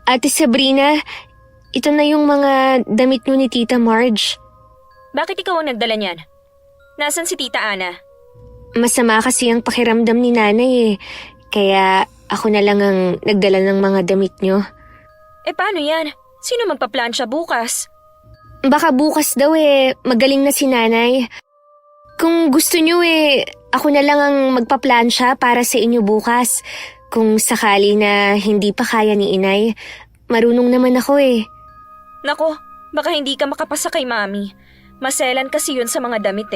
Ate Sabrina, ito na yung mga damit nyo ni Tita Marge. Bakit ikaw ang nagdala niyan? Nasaan si Tita Ana? Masama kasi ang pakiramdam ni Nanay eh. Kaya ako na lang ang nagdala ng mga damit nyo. Paano yan? Sino magpaplansya bukas? Baka bukas daw magaling na si Nanay. Kung gusto nyo ako na lang ang magpaplansya para sa inyo bukas. Kung sakali na hindi pa kaya ni Inay, marunong naman ako Nako, baka hindi ka makapasa kay Mami. Maselan kasi yun sa mga damit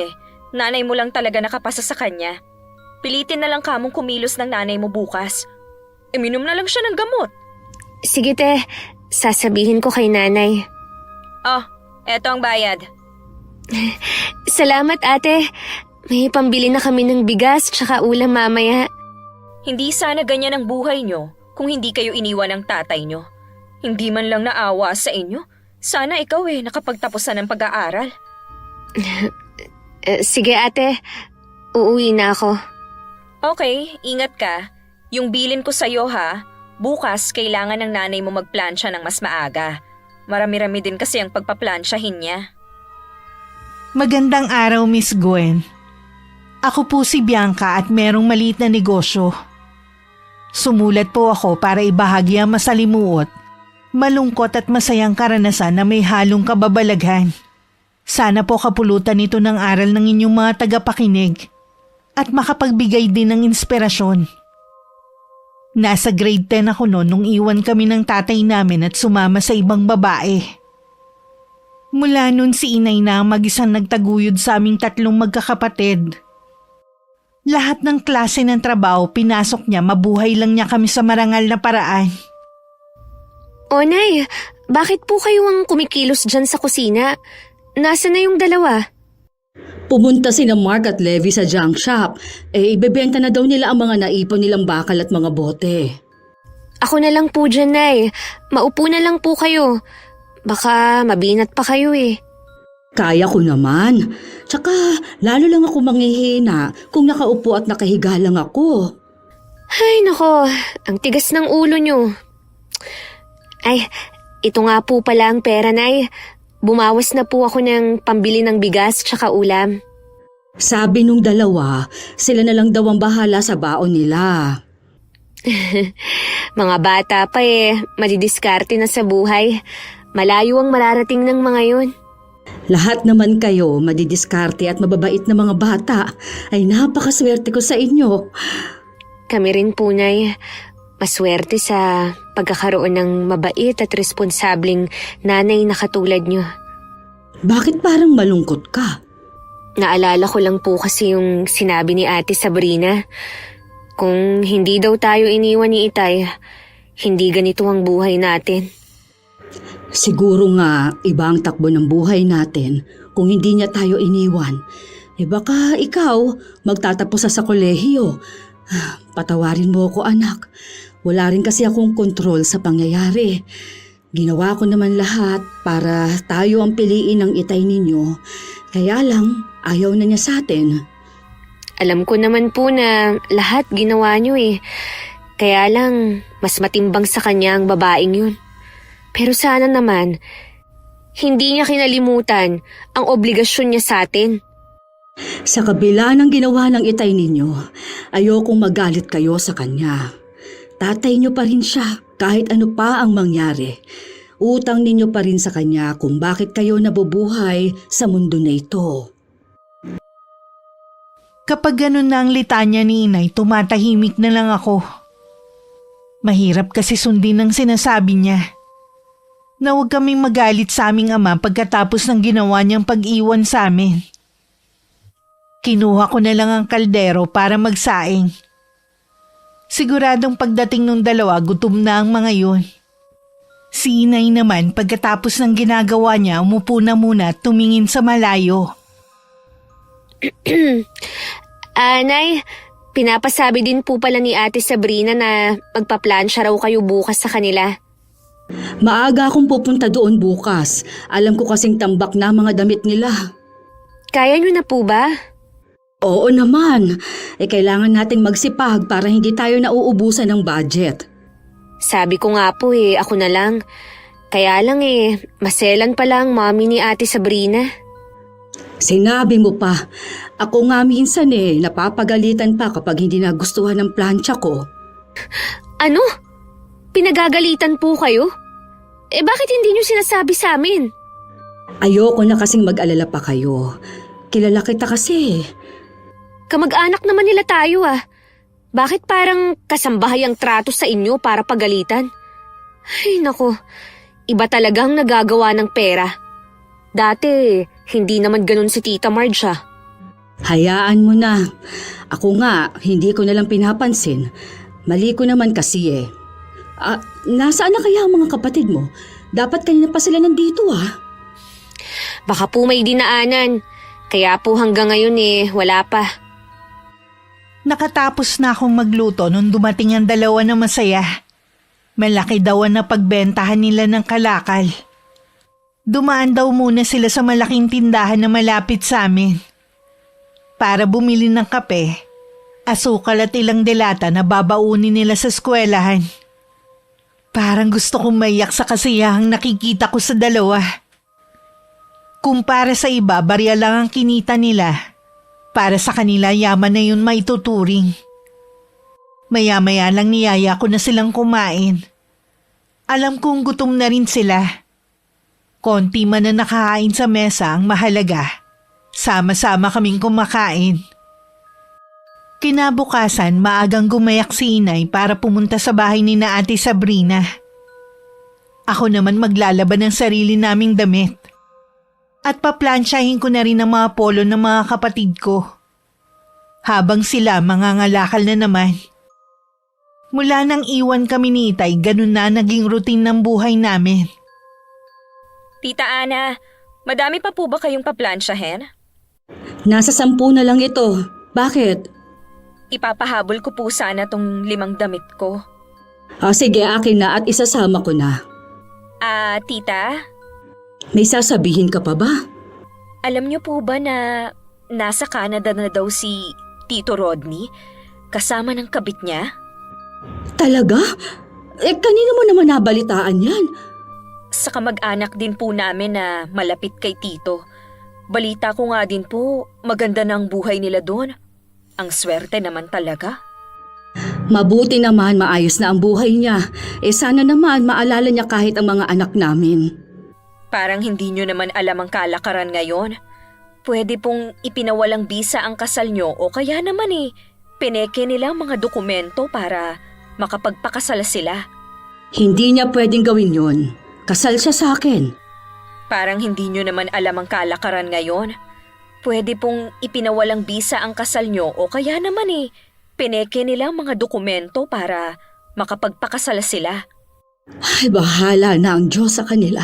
Nanay mo lang talaga nakapasa sa kanya. Pilitin na lang kamong kumilos ng nanay mo bukas. Minom na lang siya ng gamot. Sige te, sasabihin ko kay Nanay. Eto ang bayad. Salamat ate. May pambili na kami ng bigas tsaka ulam mamaya. Hindi sana ganyan ang buhay nyo kung hindi kayo iniwan ng tatay nyo. Hindi man lang naawa sa inyo. Sana ikaw nakapagtapos na ng pag-aaral. Sige ate, uuwi na ako. Okay, ingat ka. Yung bilin ko sa'yo bukas kailangan ng nanay mo magplansya ng mas maaga. Marami-rami din kasi ang pagpaplansyahin niya. Magandang araw, Miss Gwen. Ako po si Bianca at merong maliit na negosyo. Sumulat po ako para ibahagi ang masalimuot, malungkot at masayang karanasan na may halong kababalaghan. Sana po kapulutan ito ng aral ng inyong mga tagapakinig at makapagbigay din ng inspirasyon. Nasa grade 10 ako noon nung iwan kami ng tatay namin at sumama sa ibang babae. Mula noon si inay na ang mag-isang nagtaguyod sa aming tatlong magkakapatid. Lahat ng klase ng trabaho pinasok niya, mabuhay lang niya kami sa marangal na paraan. O Nay, bakit po kayo ang kumikilos dyan sa kusina? Nasaan na yung dalawa? Pumunta sina Mark at Levi sa junk shop. Ibebenta na daw nila ang mga naipon nilang bakal at mga bote. Ako na lang po dyan, Nay. Maupo na lang po kayo. Baka mabinat pa kayo Kaya ko naman. Tsaka lalo lang ako manghihina kung nakaupo at nakahiga lang ako. Ay nako, ang tigas ng ulo nyo. Ay, ito nga po pala ang pera, Nay. Bumawas na po ako ng pambili ng bigas tsaka ulam. Sabi nung dalawa, sila na lang daw ang bahala sa baon nila. Mga bata pa madidiskarte na sa buhay. Malayo ang mararating ng mga yun. Lahat naman kayo madidiskarte at mababait na mga bata. Ay napakaswerte ko sa inyo. Kami rin po, Nay. Maswerte sa pagkakaroon ng mabait at responsableng nanay na katulad nyo. Bakit parang malungkot ka? Naalala ko lang po kasi yung sinabi ni Ate Sabrina. Kung hindi daw tayo iniwan ni Itay, hindi ganito ang buhay natin. Siguro nga iba ang takbo ng buhay natin kung hindi niya tayo iniwan. Baka ikaw magtatapos sa kolehiyo. Patawarin mo ako, anak. Wala rin kasi akong kontrol sa pangyayari. Ginawa ko naman lahat para tayo ang piliin ng Itay ninyo. Kaya lang, ayaw na niya sa atin. Alam ko naman po na lahat ginawa nyo Kaya lang, mas matimbang sa kanya ang babaeng yun. Pero sana naman, hindi niya kinalimutan ang obligasyon niya sa atin. Sa kabila ng ginawa ng Itay ninyo, ayokong magalit kayo sa kanya. Tatay niyo pa rin siya kahit ano pa ang mangyari. Utang ninyo pa rin sa kanya kung bakit kayo nabubuhay sa mundo na ito. Kapag ganun na ang litanya ni inay, tumatahimik na lang ako. Mahirap kasi sundin ang sinasabi niya. Na huwag kaming magalit sa aming ama pagkatapos ng ginawa niyang pag-iwan sa amin. Kinuha ko na lang ang kaldero para magsaing. Siguradong pagdating ng dalawa, gutom na ang mga yun. Si inay naman pagkatapos ng ginagawa niya, umupo na muna at tumingin sa malayo. Nay, pinapasabi din po pala ni Ate Sabrina na magpaplansya raw kayo bukas sa kanila. Maaga akong pupunta doon bukas. Alam ko kasing tambak na mga damit nila. Kaya nyo na po ba? Oo naman. Kailangan nating magsipag para hindi tayo nauubusan ng budget. Sabi ko nga po ako na lang. Kaya lang maselan pala ang mommy ni Ate Sabrina. Sinabi mo pa. Ako nga minsan napapagalitan pa kapag hindi nagustuhan ng plancha ko. Ano? Pinagagalitan po kayo? Bakit hindi niyo sinasabi sa amin? Ayoko na kasing mag-alala pa kayo. Kilala kita kasi. Kamag-anak naman nila tayo Bakit parang kasambahay ang trato sa inyo para pagalitan? Ay nako, iba talagang nagagawa ng pera. Dati, hindi naman ganun si Tita Marge Hayaan mo na. Ako nga, hindi ko nalang pinapansin. Mali ko naman kasi nasaan na kaya ang mga kapatid mo? Dapat kanina pa sila nandito Baka po may dinaanan. Kaya po hanggang ngayon wala pa. Nakatapos na akong magluto nung dumating ang dalawa na masaya. Malaki daw ang napagbentahan nila ng kalakal. Dumaan daw muna sila sa malaking tindahan na malapit sa amin para bumili ng kape, asukal at ilang delata na babaunin nila sa eskwelahan. Parang gusto kong maiyak sa kasiyahang nakikita ko sa dalawa. Kumpara sa iba, barya lang ang kinita nila. Para sa kanila, yaman na yun maituturing. Maya-maya lang niyaya ko na silang kumain. Alam kong gutom na rin sila. Konti man na nakahain sa mesa ang mahalaga. Sama-sama kaming kumakain. Kinabukasan, maagang gumayak si Inay para pumunta sa bahay ni na Ate Sabrina. Ako naman maglalaban ng sarili naming damit. At paplansyahin ko na rin ang mga polo ng mga kapatid ko. Habang sila mangangalakal na naman. Mula nang iwan kami ni Itay, ganun na naging routine ng buhay namin. Tita Ana, madami pa po ba kayong paplansyahin? Nasa 10 na lang ito. Bakit? Ipapahabol ko po sana tong 5 damit ko. Sige, akin na at isasama ko na. Tita? May sasabihin ka pa ba? Alam niyo po ba na nasa Canada na daw si Tito Rodney kasama ng kabit niya? Talaga? Kanino mo naman nabalitaan yan? Sa kamag-anak din po namin na malapit kay Tito. Balita ko nga din po, maganda na ang buhay nila doon. Ang swerte naman talaga. Mabuti naman maayos na ang buhay niya. Sana naman maalala niya kahit ang mga anak namin. Parang hindi nyo naman alam ang kalakaran ngayon. Pwede pong ipinawalang bisa ang kasal nyo o kaya naman pineke nila ang mga dokumento para makapagpakasal sila. Hindi niya pwedeng gawin yun. Kasal siya sa akin. Parang hindi nyo naman alam ang kalakaran ngayon. Pwede pong ipinawalang bisa ang kasal nyo o kaya naman pineke nila ang mga dokumento para makapagpakasal sila. Ay, bahala na ang Diyos sa kanila.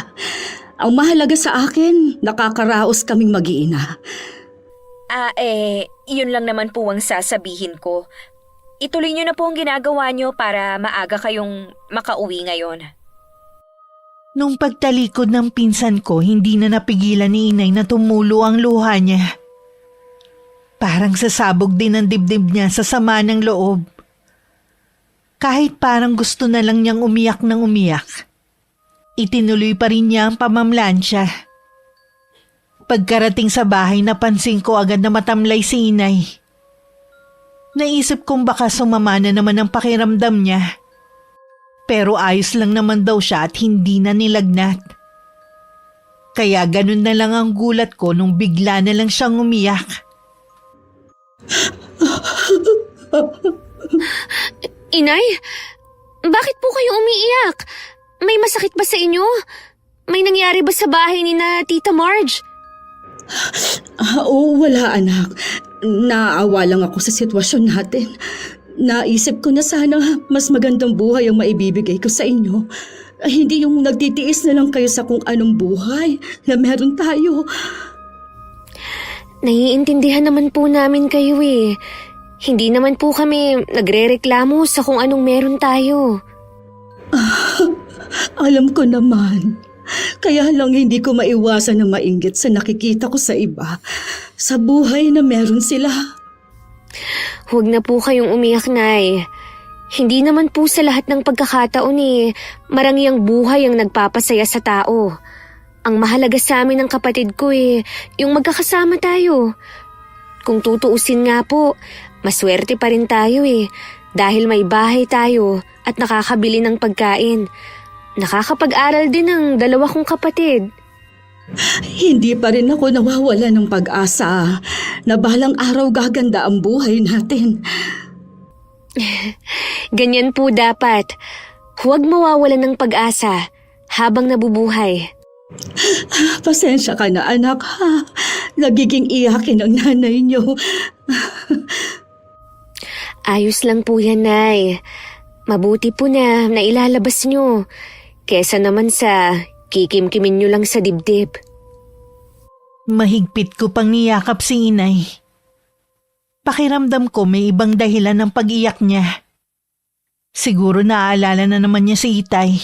Ang mahalaga sa akin, nakakaraos kaming mag-iina. Yun lang naman po ang sasabihin ko. Ituloy nyo na po ang ginagawa nyo para maaga kayong makauwi ngayon. Nung pagtalikod ng pinsan ko, hindi na napigilan ni Inay na tumulo ang luha niya. Parang sasabog din ang dibdib niya sa sama ng loob. Kahit parang gusto na lang niyang umiyak ng umiyak, itinuloy pa rin niya ang pamamlansya. Pagkarating sa bahay, napansin ko agad na matamlay si Inay. Naisip kong baka sumama na naman ang pakiramdam niya. Pero ayos lang naman daw siya at hindi na nilagnat. Kaya ganun na lang ang gulat ko nung bigla na lang siyang umiyak. Inay, bakit po kayo umiiyak? May masakit ba sa inyo? May nangyari ba sa bahay ni na Tita Marge? Oo, wala anak. Naawa lang ako sa sitwasyon natin. Naisip ko na sana mas magandang buhay ang maibibigay ko sa inyo. Hindi yung nagtitiis na lang kayo sa kung anong buhay na meron tayo. Naiintindihan naman po namin kayo Hindi naman po kami nagrereklamo sa kung anong meron tayo. Alam ko naman. Kaya lang hindi ko maiwasan na mainggit sa nakikita ko sa iba. Sa buhay na meron sila. Huwag na po kayong umiyak, Nay. Hindi naman po sa lahat ng pagkakataon marangyang buhay ang nagpapasaya sa tao. Ang mahalaga sa amin ng kapatid ko yung magkakasama tayo. Kung tutuusin nga po, maswerte pa rin tayo dahil may bahay tayo at nakakabili ng pagkain. Nakakapag-aral din ang dalawa kong kapatid. Hindi pa rin ako nawawala ng pag-asa na balang araw gaganda ang buhay natin. Ganyan po dapat. Huwag mawawalan ng pag-asa habang nabubuhay. Pasensya ka na anak ha. Nagiging iyakin ang nanay niyo. Ayos lang po yan, Nay. Mabuti po na nailalabas nyo. Kesa naman sa kikimkimin nyo lang sa dibdib. Mahigpit ko pang niyakap si inay. Pakiramdam ko may ibang dahilan ng pag-iyak niya. Siguro naaalala na naman niya si Itay.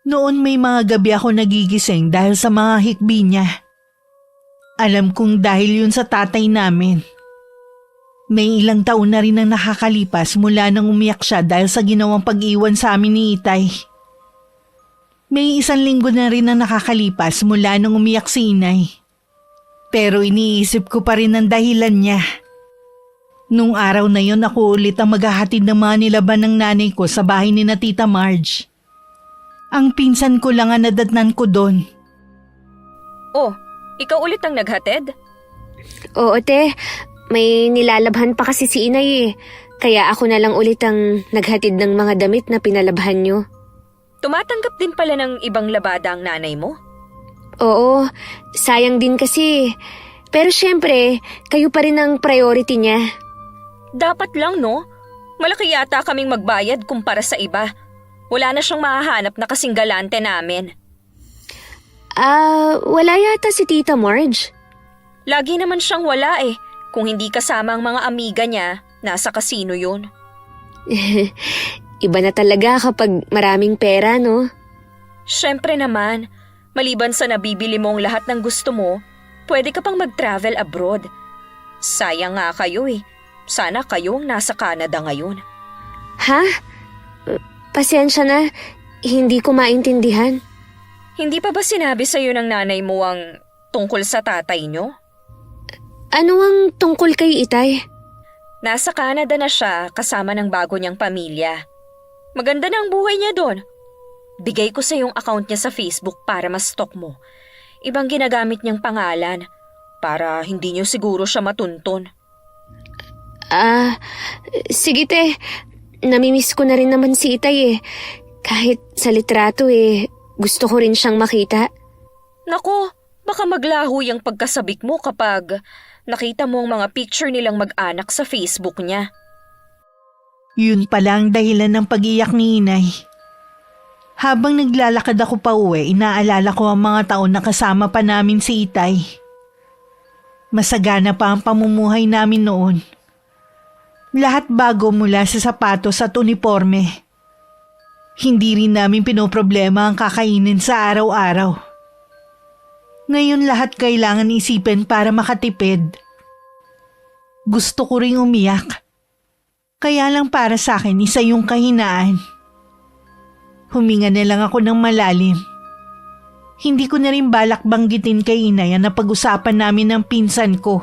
Noon may mga gabi ako nagigising dahil sa mga hikbi niya. Alam kong dahil yun sa tatay namin. May ilang taon na rin ang nakakalipas mula nang umiyak siya dahil sa ginawang pag-iwan sa amin ni Itay. May 1 linggo na rin ang nakakalipas mula nang umiyak si Inay. Pero iniisip ko pa rin ang dahilan niya. Nung araw na yon ako ulit ang maghahatid ng mga nilaban ng nanay ko sa bahay ni na Tita Marge. Ang pinsan ko lang ang nadatnan ko doon. Oh, ikaw ulit ang naghatid? Oo, te. May nilalabhan pa kasi si Inay Kaya ako na lang ulit ang naghatid ng mga damit na pinalabhan nyo. Tumatanggap din pala ng ibang labada ang nanay mo? Oo, sayang din kasi. Pero syempre, kayo pa rin ang priority niya. Dapat lang, no? Malaki yata kaming magbayad kumpara sa iba. Wala na siyang mahahanap na kasing galante namin. Wala yata si Tita Marge. Lagi naman siyang wala eh. Kung hindi kasama ang mga amiga niya, nasa kasino yun. Iba na talaga kapag maraming pera, no? Syempre naman, maliban sa nabibili mo ang lahat ng gusto mo, pwede ka pang mag-travel abroad. Sayang nga kayo eh. Sana kayo ang nasa Canada ngayon. Ha? Pasensya na, hindi ko maintindihan. Hindi pa ba sinabi sa'yo ng nanay mo ang tungkol sa tatay nyo? Ano ang tungkol kay Itay? Nasa Canada na siya kasama ng bago niyang pamilya. Maganda na ang buhay niya doon. Bigay ko sa yung account niya sa Facebook para ma-stalk mo. Ibang ginagamit niyang pangalan para hindi niyo siguro siya matuntun. Sige te. Namimiss ko na rin naman si Itay. Kahit sa litrato gusto ko rin siyang makita. Nako, baka maglaho yung pagkasabik mo kapag nakita mo ang mga picture nilang mag-anak sa Facebook niya. Yun pala ang dahilan ng pag-iyak ni Inay. Habang naglalakad ako pa uwi, inaalala ko ang mga taon na kasama pa namin si Itay. Masagana pa ang pamumuhay namin noon. Lahat bago mula sa sapatos at uniforme. Hindi rin namin pinoproblema ang kakainin sa araw-araw. Ngayon lahat kailangan isipin para makatipid. Gusto ko ring umiyak. Kaya lang para sa akin isa yung kahinaan. Huminga na lang ako ng malalim. Hindi ko na rin balak banggitin kay Inay ang napag-usapan namin ng pinsan ko.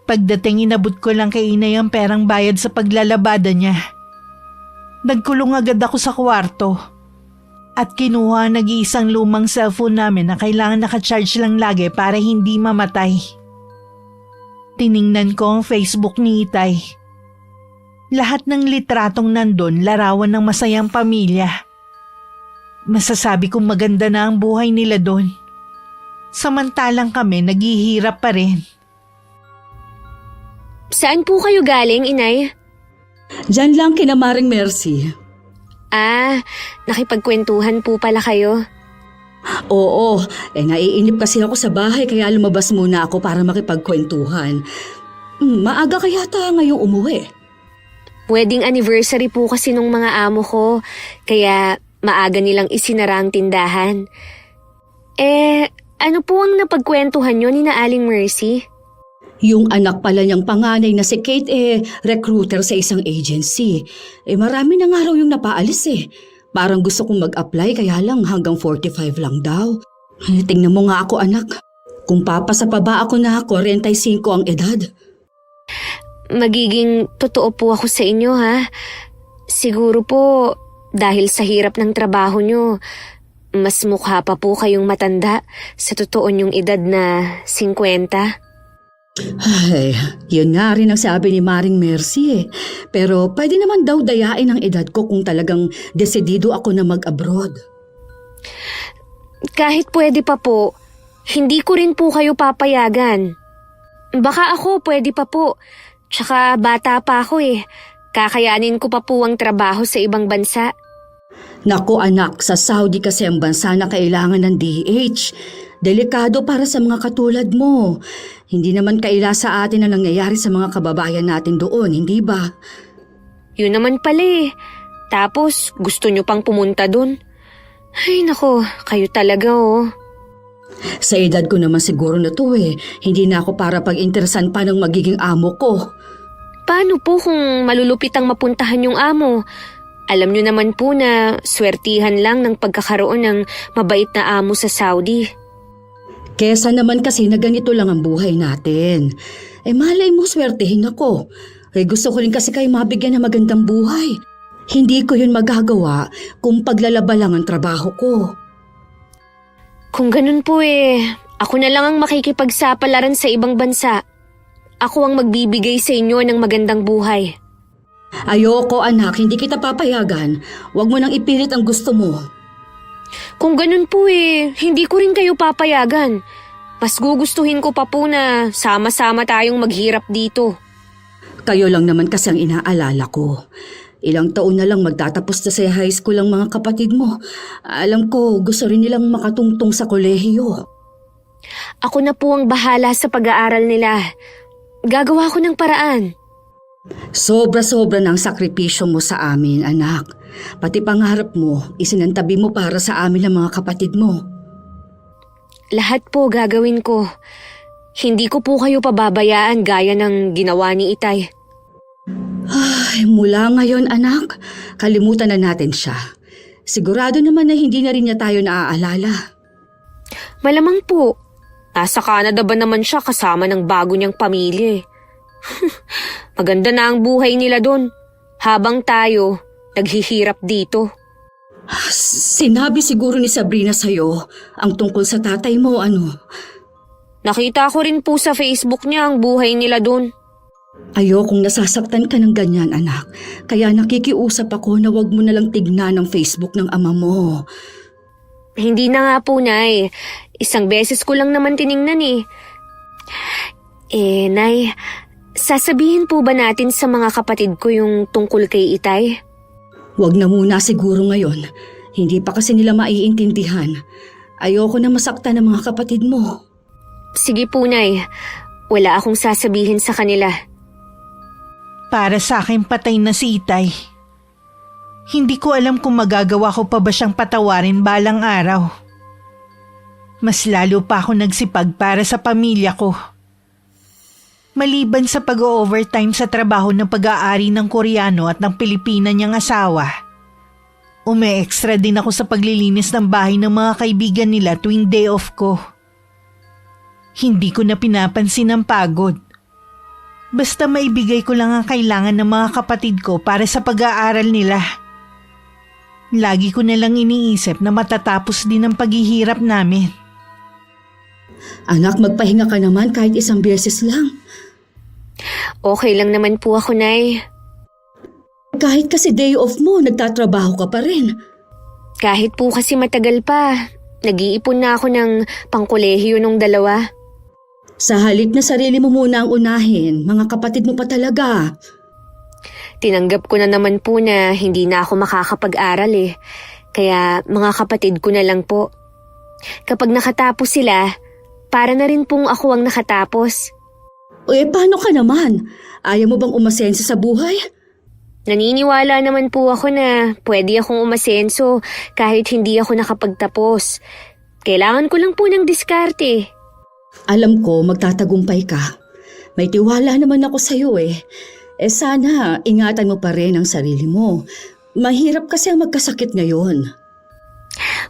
Pagdating inabot ko lang kay Inay ang perang bayad sa paglalabada niya. Nagkulong agad ako sa kwarto at kinuha ang nag-iisang lumang cellphone namin na kailangan nakacharge lang lagi para hindi mamatay. Tiningnan ko ang Facebook ni Itay. Lahat ng litratong nandun larawan ng masayang pamilya. Masasabi kong maganda na ang buhay nila doon. Samantalang kami naghihirap pa rin. Saan po kayo galing, Inay? Diyan lang kina Maring Mercy. Nakipagkwentuhan po pala kayo. Oo, naiinip kasi ako sa bahay kaya lumabas muna ako para makipagkwentuhan. Maaga kaya ta ngayong umuwi. Wedding anniversary po kasi nung mga amo ko, kaya maaga nilang isinara ang tindahan. Ano po ang napagkwentuhan nyo ni na Aling Mercy? Yung anak pala niyang panganay na si Kate recruiter sa isang agency. Marami na nga raw yung napaalis eh. Parang gusto kong mag-apply kaya lang hanggang 45 lang daw. Tingnan mo nga ako anak. Kung papasa pa ba ako na 45 ang edad? Magiging totoo po ako sa inyo ha. Siguro po dahil sa hirap ng trabaho nyo, mas mukha pa po kayong matanda sa totoo nyong edad na 50. Ay, yun nga rin ang sabi ni Maring Mercy eh. Pero pwede naman daw dayain ang edad ko kung talagang desidido ako na mag-abroad. Kahit pwede pa po, hindi ko rin po kayo papayagan. Baka ako pwede pa po. Tsaka bata pa ako eh. Kakayanin ko pa po ang trabaho sa ibang bansa. Naku anak, sa Saudi kasi ang bansa na kailangan ng DH. Delikado para sa mga katulad mo. Hindi naman kaila sa atin ang nangyayari sa mga kababayan natin doon, hindi ba? Yun naman pala eh. Tapos gusto nyo pang pumunta dun. Ay nako, kayo talaga oh. Sa edad ko naman siguro na to eh. Hindi na ako para pag-interesan pa ng magiging amo ko. Paano po kung malulupit ang mapuntahan yung amo? Alam nyo naman po na swertihan lang ng pagkakaroon ng mabait na amo sa Saudi. Kesa naman kasi na ganito lang ang buhay natin. Malay mo swertihin ako. Gusto ko rin kasi kayo mabigyan ng magandang buhay. Hindi ko yun magagawa kung paglalaba lang ang trabaho ko. Kung ganun po ako na lang ang makikipagsapalaran sa ibang bansa. Ako ang magbibigay sa inyo ng magandang buhay. Ayoko anak, hindi kita papayagan. Huwag mo nang ipilit ang gusto mo. Kung ganun po hindi ko rin kayo papayagan. Mas gugustuhin ko pa po na sama-sama tayong maghirap dito. Kayo lang naman kasi ang inaalala ko. Ilang taon na lang magtatapos na sa high school ang mga kapatid mo. Alam ko, gusto rin nilang makatungtong sa kolehiyo. Ako na po ang bahala sa pag-aaral nila. Gagawa ko ng paraan. Sobra-sobra ng sakripisyo mo sa amin, anak. Pati pangarap mo, isinantabi mo para sa amin ang mga kapatid mo. Lahat po gagawin ko. Hindi ko po kayo pababayaan gaya ng ginawa ni Itay. Ay, mula ngayon anak, kalimutan na natin siya. Sigurado naman na hindi na rin niya tayo naaalala. Malamang po. Nasa Canada ba naman siya kasama ng bago niyang pamilya? Maganda na ang buhay nila doon. Habang tayo, naghihirap dito. Sinabi siguro ni Sabrina sa'yo ang tungkol sa tatay mo, ano? Nakita ko rin po sa Facebook niya ang buhay nila doon. Ayokong nasasaktan ka ng ganyan, anak. Kaya nakikiusap ako na wag mo nalang tignan ang Facebook ng ama mo. Hindi na nga po, Nay. Isang beses ko lang naman tiningnan eh. Nay, sasabihin po ba natin sa mga kapatid ko yung tungkol kay Itay? Wag na muna siguro ngayon. Hindi pa kasi nila maiintindihan. Ayoko na masaktan ng mga kapatid mo. Sige po, Nay. Wala akong sasabihin sa kanila. Para sa akin patay na si Itay. Hindi ko alam kung magagawa ko pa ba siyang patawarin balang araw. Mas lalo pa ako nagsipag para sa pamilya ko. Maliban sa pag-overtime sa trabaho ng pag-aari ng Koreano at ng Pilipina niyang asawa, ume-extra din ako sa paglilinis ng bahay ng mga kaibigan nila tuwing day off ko. Hindi ko na pinapansin ang pagod. Basta maibigay ko lang ang kailangan ng mga kapatid ko para sa pag-aaral nila. Lagi ko na lang iniisip na matatapos din ang paghihirap namin. Anak, magpahinga ka naman kahit isang beses lang. Okay lang naman po ako, Nay. Kahit kasi day off mo, nagtatrabaho ka pa rin. Kahit po kasi matagal pa, nag-iipon na ako ng pangkolehiyo nung dalawa. Sa halip na sarili mo muna ang unahin, mga kapatid mo pa talaga. Tinanggap ko na naman po na hindi na ako makakapag-aral eh. Kaya mga kapatid ko na lang po. Kapag nakatapos sila, para na rin pong ako ang nakatapos. Paano ka naman? Ayaw mo bang umasenso sa buhay? Naniniwala naman po ako na pwede akong umasenso kahit hindi ako nakapagtapos. Kailangan ko lang po ng diskarte. Alam ko magtatagumpay ka. May tiwala naman ako sa'yo eh. Sana ingatan mo pa rin ang sarili mo. Mahirap kasi ang magkasakit ngayon.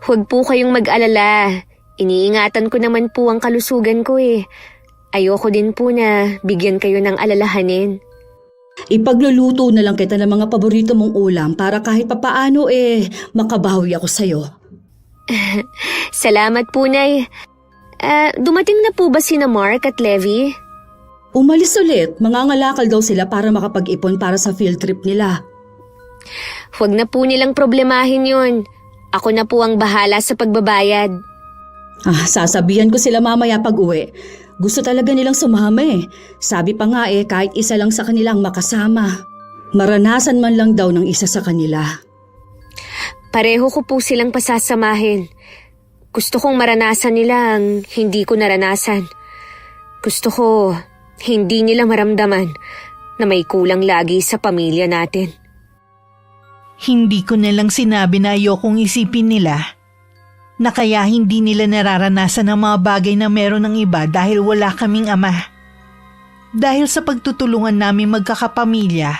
Huwag po kayong mag-alala. Iniingatan ko naman po ang kalusugan ko eh. Ayoko din po na bigyan kayo ng alalahanin. Ipagluluto na lang kita ng mga paborito mong ulam para kahit papaano makabawi ako sa'yo. Salamat po, Nay. Dumating na po ba sina Mark at Levi? Umalis ulit, mangangalakal daw sila para makapag-ipon para sa field trip nila. Huwag na po nilang problemahin yun. Ako na po ang bahala sa pagbabayad. Sasabihan ko sila mamaya pag uwi. Gusto talaga nilang sumama eh. Sabi pa nga kahit isa lang sa kanila ang makasama. Maranasan man lang daw ng isa sa kanila. Pareho ko po silang pasasamahin. Gusto kong maranasan nila ang hindi ko naranasan. Gusto ko hindi nila maramdaman na may kulang lagi sa pamilya natin. Hindi ko nalang sinabi na ayokong isipin nila na kaya hindi nila nararanasan ang mga bagay na meron ng iba dahil wala kaming ama. Dahil sa pagtutulungan namin magkakapamilya,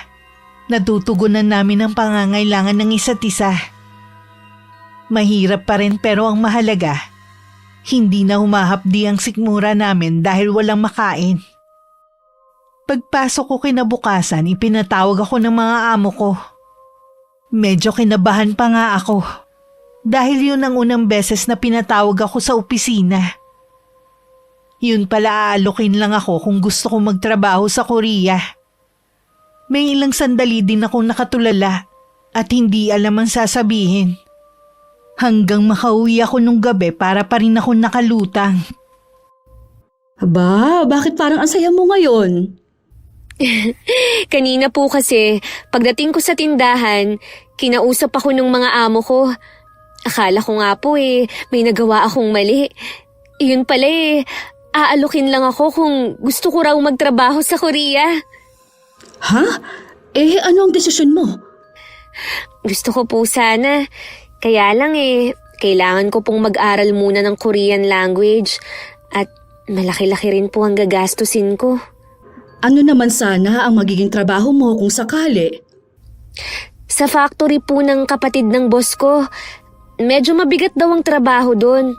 natutugunan namin ang pangangailangan ng isa't isa. Mahirap pa rin pero ang mahalaga, hindi na humahapdi ang sikmura namin dahil walang makain. Pagpasok ko kinabukasan, ipinatawag ako ng mga amo ko. Medyo kinabahan pa nga ako. Dahil yun ang unang beses na pinatawag ako sa opisina. Yun pala aalokin lang ako kung gusto kong magtrabaho sa Korea. May ilang sandali din akong nakatulala at hindi alam ang sasabihin. Hanggang makauwi ako nung gabi para pa rin ako nakalutang. Bakit parang ang saya mo ngayon? Kanina po kasi, pagdating ko sa tindahan, kinausap ako ng mga amo ko. Akala ko nga po may nagawa akong mali. Iyon pala aalokin lang ako kung gusto ko raw magtrabaho sa Korea. Ha? Ano ang desisyon mo? Gusto ko po sana. Kaya lang kailangan ko pong mag-aral muna ng Korean language at malaki-laki rin po ang gagastusin ko. Ano naman sana ang magiging trabaho mo kung sakali? Sa factory po ng kapatid ng boss ko. Medyo mabigat daw ang trabaho doon.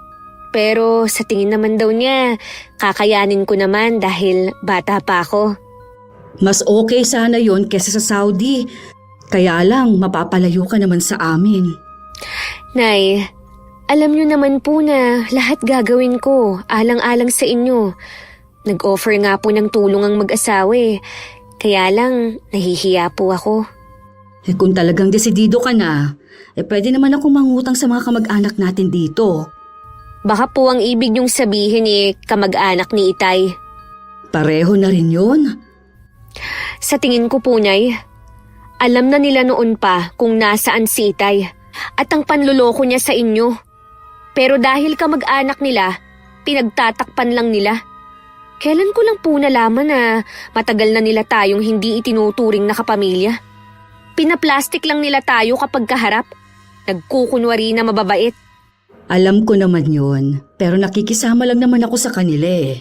Pero sa tingin naman daw niya, kakayanin ko naman dahil bata pa ako. Mas okay sana yon kesa sa Saudi. Kaya lang mapapalayo ka naman sa amin. Nay, alam niyo naman po na lahat gagawin ko alang-alang sa inyo. Nag-offer nga po ng tulong ang mag-asawa Kaya lang nahihiya po ako. Kung talagang desidido ka na, pwede naman akong mangutang sa mga kamag-anak natin dito. Baka po ang ibig niyong sabihin kamag-anak ni Itay. Pareho na rin yun. Sa tingin ko po, Nay, alam na nila noon pa kung nasaan si Itay at ang panluloko niya sa inyo. Pero dahil kamag-anak nila, pinagtatakpan lang nila. Kailan ko lang po nalaman na matagal na nila tayong hindi itinuturing na kapamilya. Pinaplastik lang nila tayo kapag kaharap. Nagkukunwari na mababait. Alam ko naman yun, pero nakikisama lang naman ako sa kanila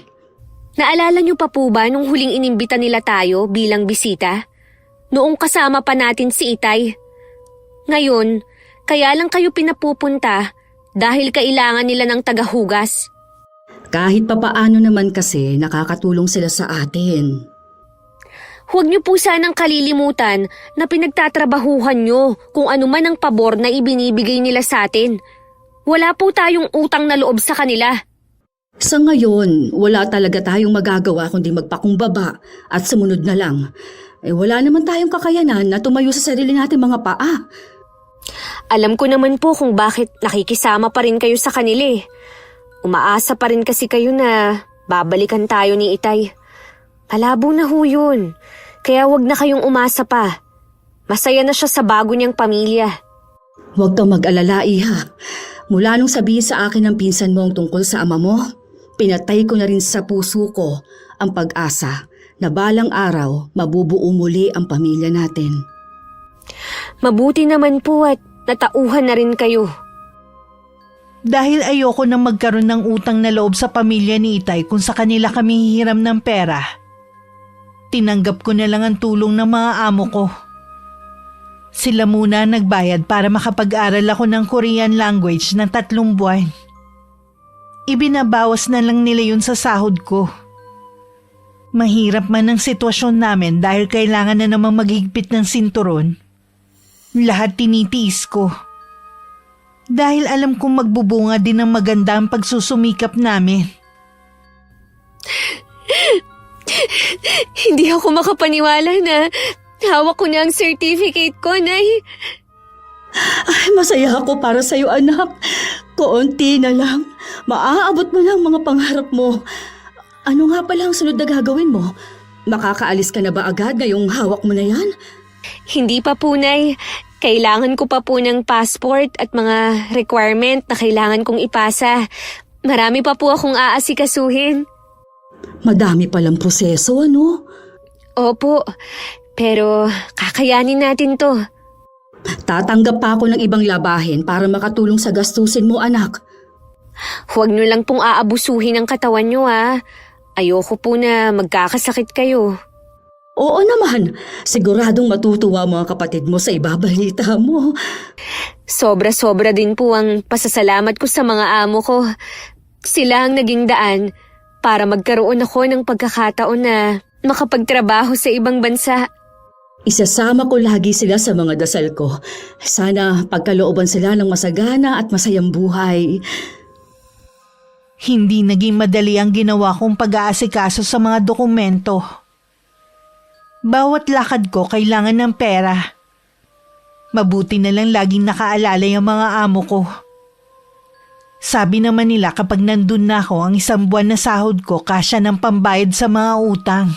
Naalala niyo pa po ba nung huling inimbita nila tayo bilang bisita? Noong kasama pa natin si Itay. Ngayon, kaya lang kayo pinapupunta dahil kailangan nila ng tagahugas. Kahit papaano naman kasi nakakatulong sila sa atin. Huwag niyo po sanang kalilimutan na pinagtatrabahuhan niyo kung ano man ang pabor na ibinibigay nila sa atin. Wala po tayong utang na loob sa kanila. Sa ngayon, wala talaga tayong magagawa kundi magpakumbaba at sumunod na lang. Wala naman tayong kakayanan na tumayo sa sarili natin mga paa. Alam ko naman po kung bakit nakikisama pa rin kayo sa kanila Umaasa pa rin kasi kayo na babalikan tayo ni Itay. Malabo na ho yun. Kaya wag na kayong umasa pa. Masaya na siya sa bago niyang pamilya. Huwag kang mag-alala, Iha. Mula nung sabihin sa akin ng pinsan mo ang tungkol sa ama mo, pinatay ko na rin sa puso ko ang pag-asa na balang araw mabubuo muli ang pamilya natin. Mabuti naman po at natauhan na rin kayo. Dahil ayoko nang magkaroon ng utang na loob sa pamilya ni Itay kung sa kanila kami hihiram ng pera, tinanggap ko na lang ang tulong ng mga amo ko. Sila muna ang nagbayad para makapag-aral ako ng Korean language ng 3 buwan. Ibinabawas na lang nila yun sa sahod ko. Mahirap man ang sitwasyon namin dahil kailangan na namang maghigpit ng sinturon. Lahat tinitiis ko. Dahil alam kong magbubunga din ng maganda ang pagsusumikap namin. Hindi ako makapaniwala na hawak ko na ang certificate ko, Nay. Ay, masaya ako para sa'yo, anak. Koonti na lang. Maaabot mo lang mga pangarap mo. Ano nga pala ang sunod na gagawin mo? Makakaalis ka na ba agad ngayong hawak mo na yan? Hindi pa po, Nay. Kailangan ko pa po ng passport at mga requirement na kailangan kong ipasa. Marami pa po akong aasikasuhin. Madami palang proseso, ano? Opo, pero kakayanin natin to. Tatanggap pa ako ng ibang labahin para makatulong sa gastusin mo, anak. Huwag nyo lang pong aabusuhin ang katawan nyo, ha. Ayoko po na magkakasakit kayo. Oo naman, siguradong matutuwa mga kapatid mo sa ibabalita mo. Sobra-sobra din po ang pasasalamat ko sa mga amo ko. Sila ang naging daan para magkaroon ako ng pagkakataon na makapagtrabaho sa ibang bansa. Isasama ko lagi sila sa mga dasal ko. Sana pagkalooban sila ng masagana at masayang buhay. Hindi naging madali ang ginawa kong pag-aasikaso sa mga dokumento. Bawat lakad ko kailangan ng pera. Mabuti na lang laging nakaalala yung mga amo ko. Sabi naman nila kapag nandun na ako, ang 1 buwan na sahod ko kasya ng pambayad sa mga utang.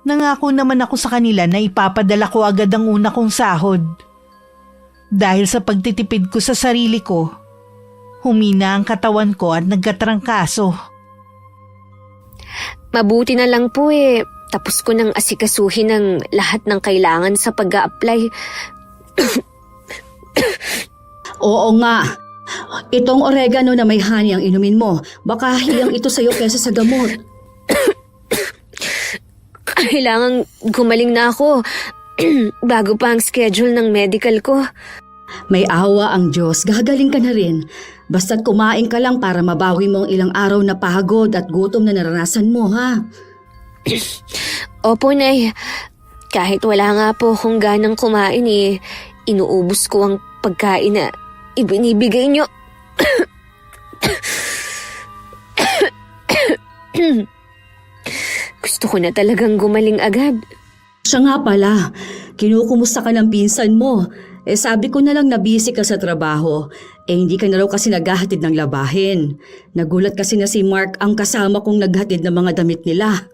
Nangako naman ako sa kanila na ipapadala ko agad ang una kong sahod. Dahil sa pagtitipid ko sa sarili ko, humina ang katawan ko at nagkatrangkaso. Mabuti na lang po tapos ko nang asikasuhin ang lahat ng kailangan sa pag-a-apply. Oo nga. Itong oregano na may honey ang inumin mo. Baka hiyang ito sa'yo kesa sa gamot. Kailangang gumaling na ako bago pa ang schedule ng medical ko. May awa ang Diyos, gagaling ka na rin. Basta't kumain ka lang para mabawi mo ang ilang araw na pagod at gutom na naranasan mo, ha? Opo, Nay. Kahit wala nga po akong ganang kumain inuubos ko ang pagkain na ibinibigay niyo. Gusto ko na talagang gumaling agad. Siya nga pala, kinukumusta ka ng pinsan mo. Sabi ko na lang na busy ka sa trabaho. Hindi ka na raw kasi naghahatid ng labahin. Nagulat kasi na si Mark ang kasama kong naghatid ng mga damit nila.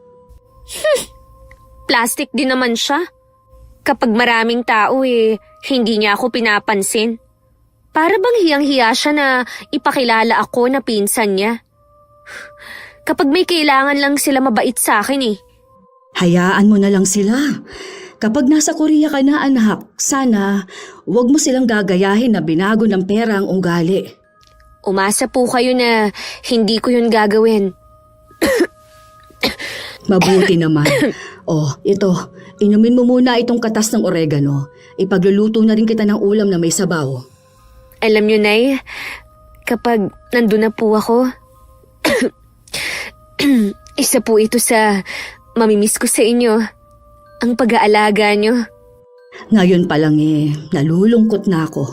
Plastic din naman siya. Kapag maraming tao hindi niya ako pinapansin. Para bang hiyang-hiya siya na ipakilala ako na pinsan niya. Kapag may kailangan lang sila mabait sa akin Hayaan mo na lang sila. Kapag nasa Korea ka na, anak, sana huwag mo silang gagayahin na binago ng pera ang ugali. Umasa po kayo na hindi ko yun gagawin. Mabuti naman. Ito, inumin mo muna itong katas ng oregano. Ipagluluto na rin kita ng ulam na may sabaw. Alam niyo, Nay, kapag nandun na po ako, isa po ito sa mamimiss ko sa inyo. Ang pag-aalaga niyo. Ngayon pa lang nalulungkot na ako.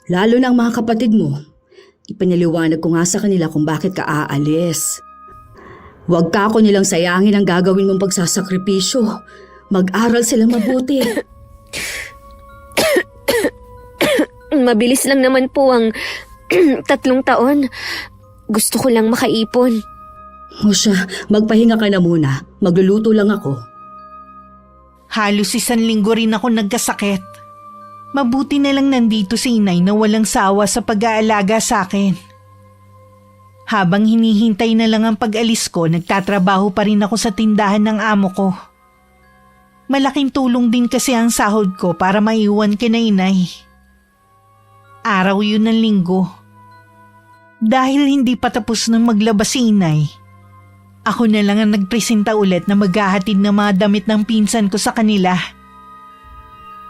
Lalo na ang mga kapatid mo. Ipinaliwanag ko nga sa kanila kung bakit ka aalis. Huwag ka ako nilang sayangin ang gagawin mong pagsasakripisyo. Mag-aral sila mabuti. Mabilis lang naman po ang 3 taon. Gusto ko lang makaipon. O siya, magpahinga ka na muna. Magluluto lang ako. Halos 1 linggo rin ako nagkasakit. Mabuti na lang nandito si inay na walang sawa sa pag-aalaga sa akin. Habang hinihintay na lang ang pag-alis ko, nagtatrabaho pa rin ako sa tindahan ng amo ko. Malaking tulong din kasi ang sahod ko para maiwan kina inay. Araw yun ng linggo. Dahil hindi pa tapos ng maglaba si inay, Ako na lang ang nagpresenta ulit na maghahatid ng mga damit ng pinsan ko sa kanila.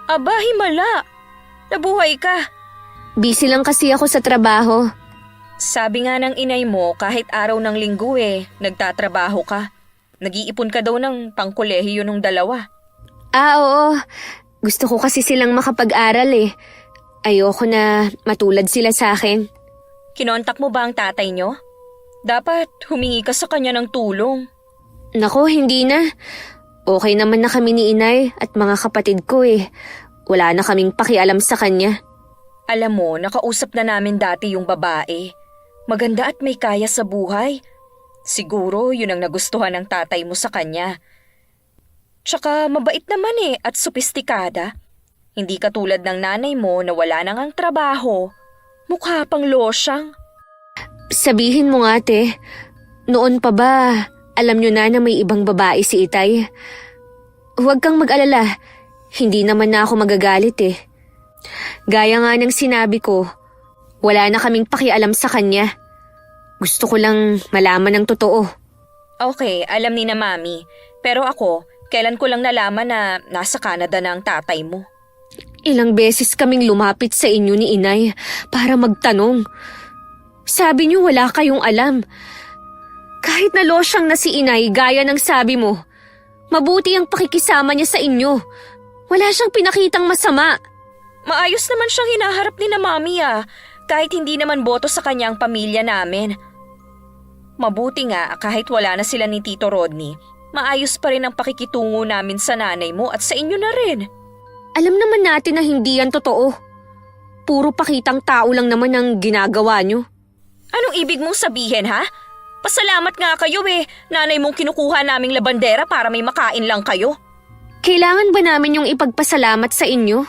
Aba, himala! Nabuhay ka! Busy lang kasi ako sa trabaho. Sabi nga ng inay mo, kahit araw ng linggo nagtatrabaho ka. Nag-iipon ka daw ng pangkolehiyo ng dalawa. Oo. Gusto ko kasi silang makapag-aral eh. Ayoko na matulad sila sa akin. Kinontak mo ba ang tatay nyo? Dapat humingi ka sa kanya ng tulong. Nako, hindi na. Okay naman na kami ni inay at mga kapatid ko eh. Wala na kaming pakialam sa kanya. Alam mo, nakausap na namin dati yung babae. Maganda at may kaya sa buhay. Siguro yun ang nagustuhan ng tatay mo sa kanya. Tsaka mabait naman at sopistikada. Hindi katulad ng nanay mo na wala nang ang trabaho. Mukha pang losyang. Sabihin mo nga te, noon pa ba alam nyo na may ibang babae si Itay? Huwag kang mag-alala, hindi naman na ako magagalit eh. Gaya nga ng sinabi ko, wala na kaming pakialam sa kanya. Gusto ko lang malaman ng totoo. Okay, alam ni na mami. Pero ako, kailan ko lang nalaman na nasa Canada na ang tatay mo. Ilang beses kaming lumapit sa inyo ni inay para magtanong. Sabi niyo wala kayong alam. Kahit na losyang na si inay gaya ng sabi mo, mabuti ang pakikisama niya sa inyo. Wala siyang pinakitang masama. Maayos naman siyang hinaharap ni na mami kahit hindi naman boto sa kanya ang pamilya namin. Mabuti nga kahit wala na sila ni Tito Rodney, maayos pa rin ang pakikitungo namin sa nanay mo at sa inyo na rin. Alam naman natin na hindi yan totoo. Puro pakitang tao lang naman ang ginagawa niyo. Anong ibig mong sabihin Pasalamat nga kayo nanay mong kinukuha naming labandera para may makain lang kayo. Kailangan ba namin yung ipagpasalamat sa inyo?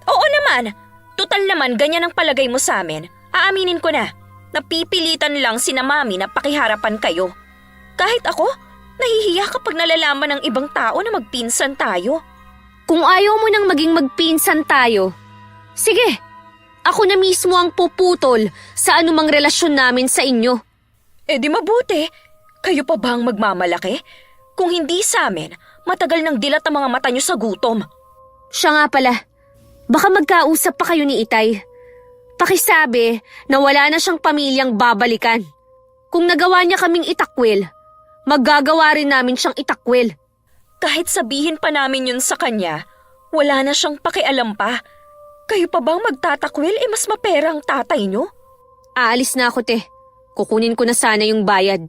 Oo naman. Tutal naman ganyan ang palagay mo sa amin. Aaminin ko na. Napipilitan lang sina mami na pakiharapan kayo. Kahit ako, nahihiya kapag nalalaman ng ibang tao na magpinsan tayo. Kung ayaw mo nang maging magpinsan tayo, sige, ako na mismo ang puputol sa anumang relasyon namin sa inyo. Di mabuti. Kayo pa ba ang magmamalaki? Kung hindi sa amin, matagal nang dilat ang mga mata nyo sa gutom. Siya nga pala, baka magkausap pa kayo ni Itay. Pakisabi na wala na siyang pamilyang babalikan. Kung nagawa niya kaming itakwil, maggagawa rin namin siyang itakwil. Kahit sabihin pa namin yun sa kanya, wala na siyang pakialam pa. Kayo pa bang magtatakwil mas mapera ang tatay nyo? Aalis na ako te. Kukunin ko na sana yung bayad.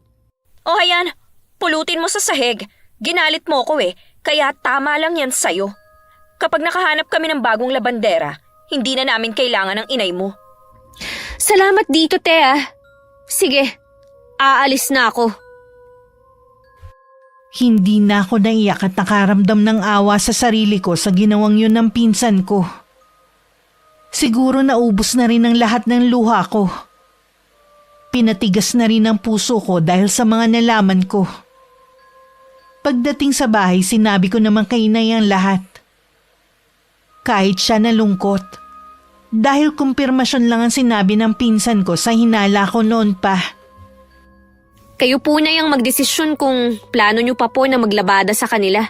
O ayan, pulutin mo sa sahig. Ginalit mo ko kaya tama lang yan sa'yo. Kapag nakahanap kami ng bagong labandera, hindi na namin kailangan ng inay mo. Salamat dito te Sige, aalis na ako. Hindi na ako naiyak at nakaramdam ng awa sa sarili ko sa ginawang yun ng pinsan ko. Siguro naubos na rin ang lahat ng luha ko. Pinatigas na rin ang puso ko dahil sa mga nalaman ko. Pagdating sa bahay, sinabi ko naman kay inay ang lahat. Kahit siya nalungkot. Dahil kumpirmasyon lang ang sinabi ng pinsan ko sa hinala ko noon pa. Kayo po na yung magdesisyon kung plano nyo pa po na maglabada sa kanila.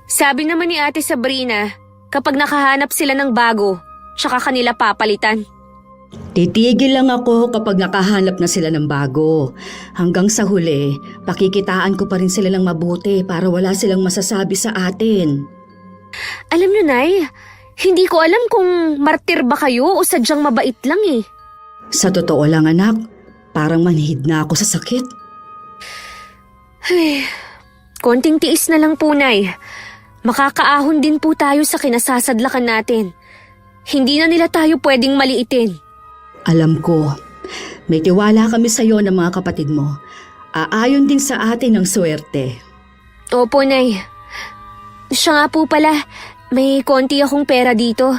Sabi naman ni Ate Sabrina, kapag nakahanap sila ng bago, tsaka kanila papalitan. Titigil lang ako kapag nakahanap na sila ng bago. Hanggang sa huli, pakikitaan ko pa rin sila ng mabuti para wala silang masasabi sa atin. Alam nyo, Nay, hindi ko alam kung martir ba kayo o sadyang mabait lang Sa totoo lang anak, parang manhid na ako sa sakit. Ay, konting tiis na lang po, Nay. Makakaahon din po tayo sa kinasasadlakan natin. Hindi na nila tayo pwedeng maliitin. Alam ko, may tiwala kami sa iyo ng mga kapatid mo. Aayon din sa atin ang swerte. Opo, Nay. Siya nga po pala, may konti akong pera dito.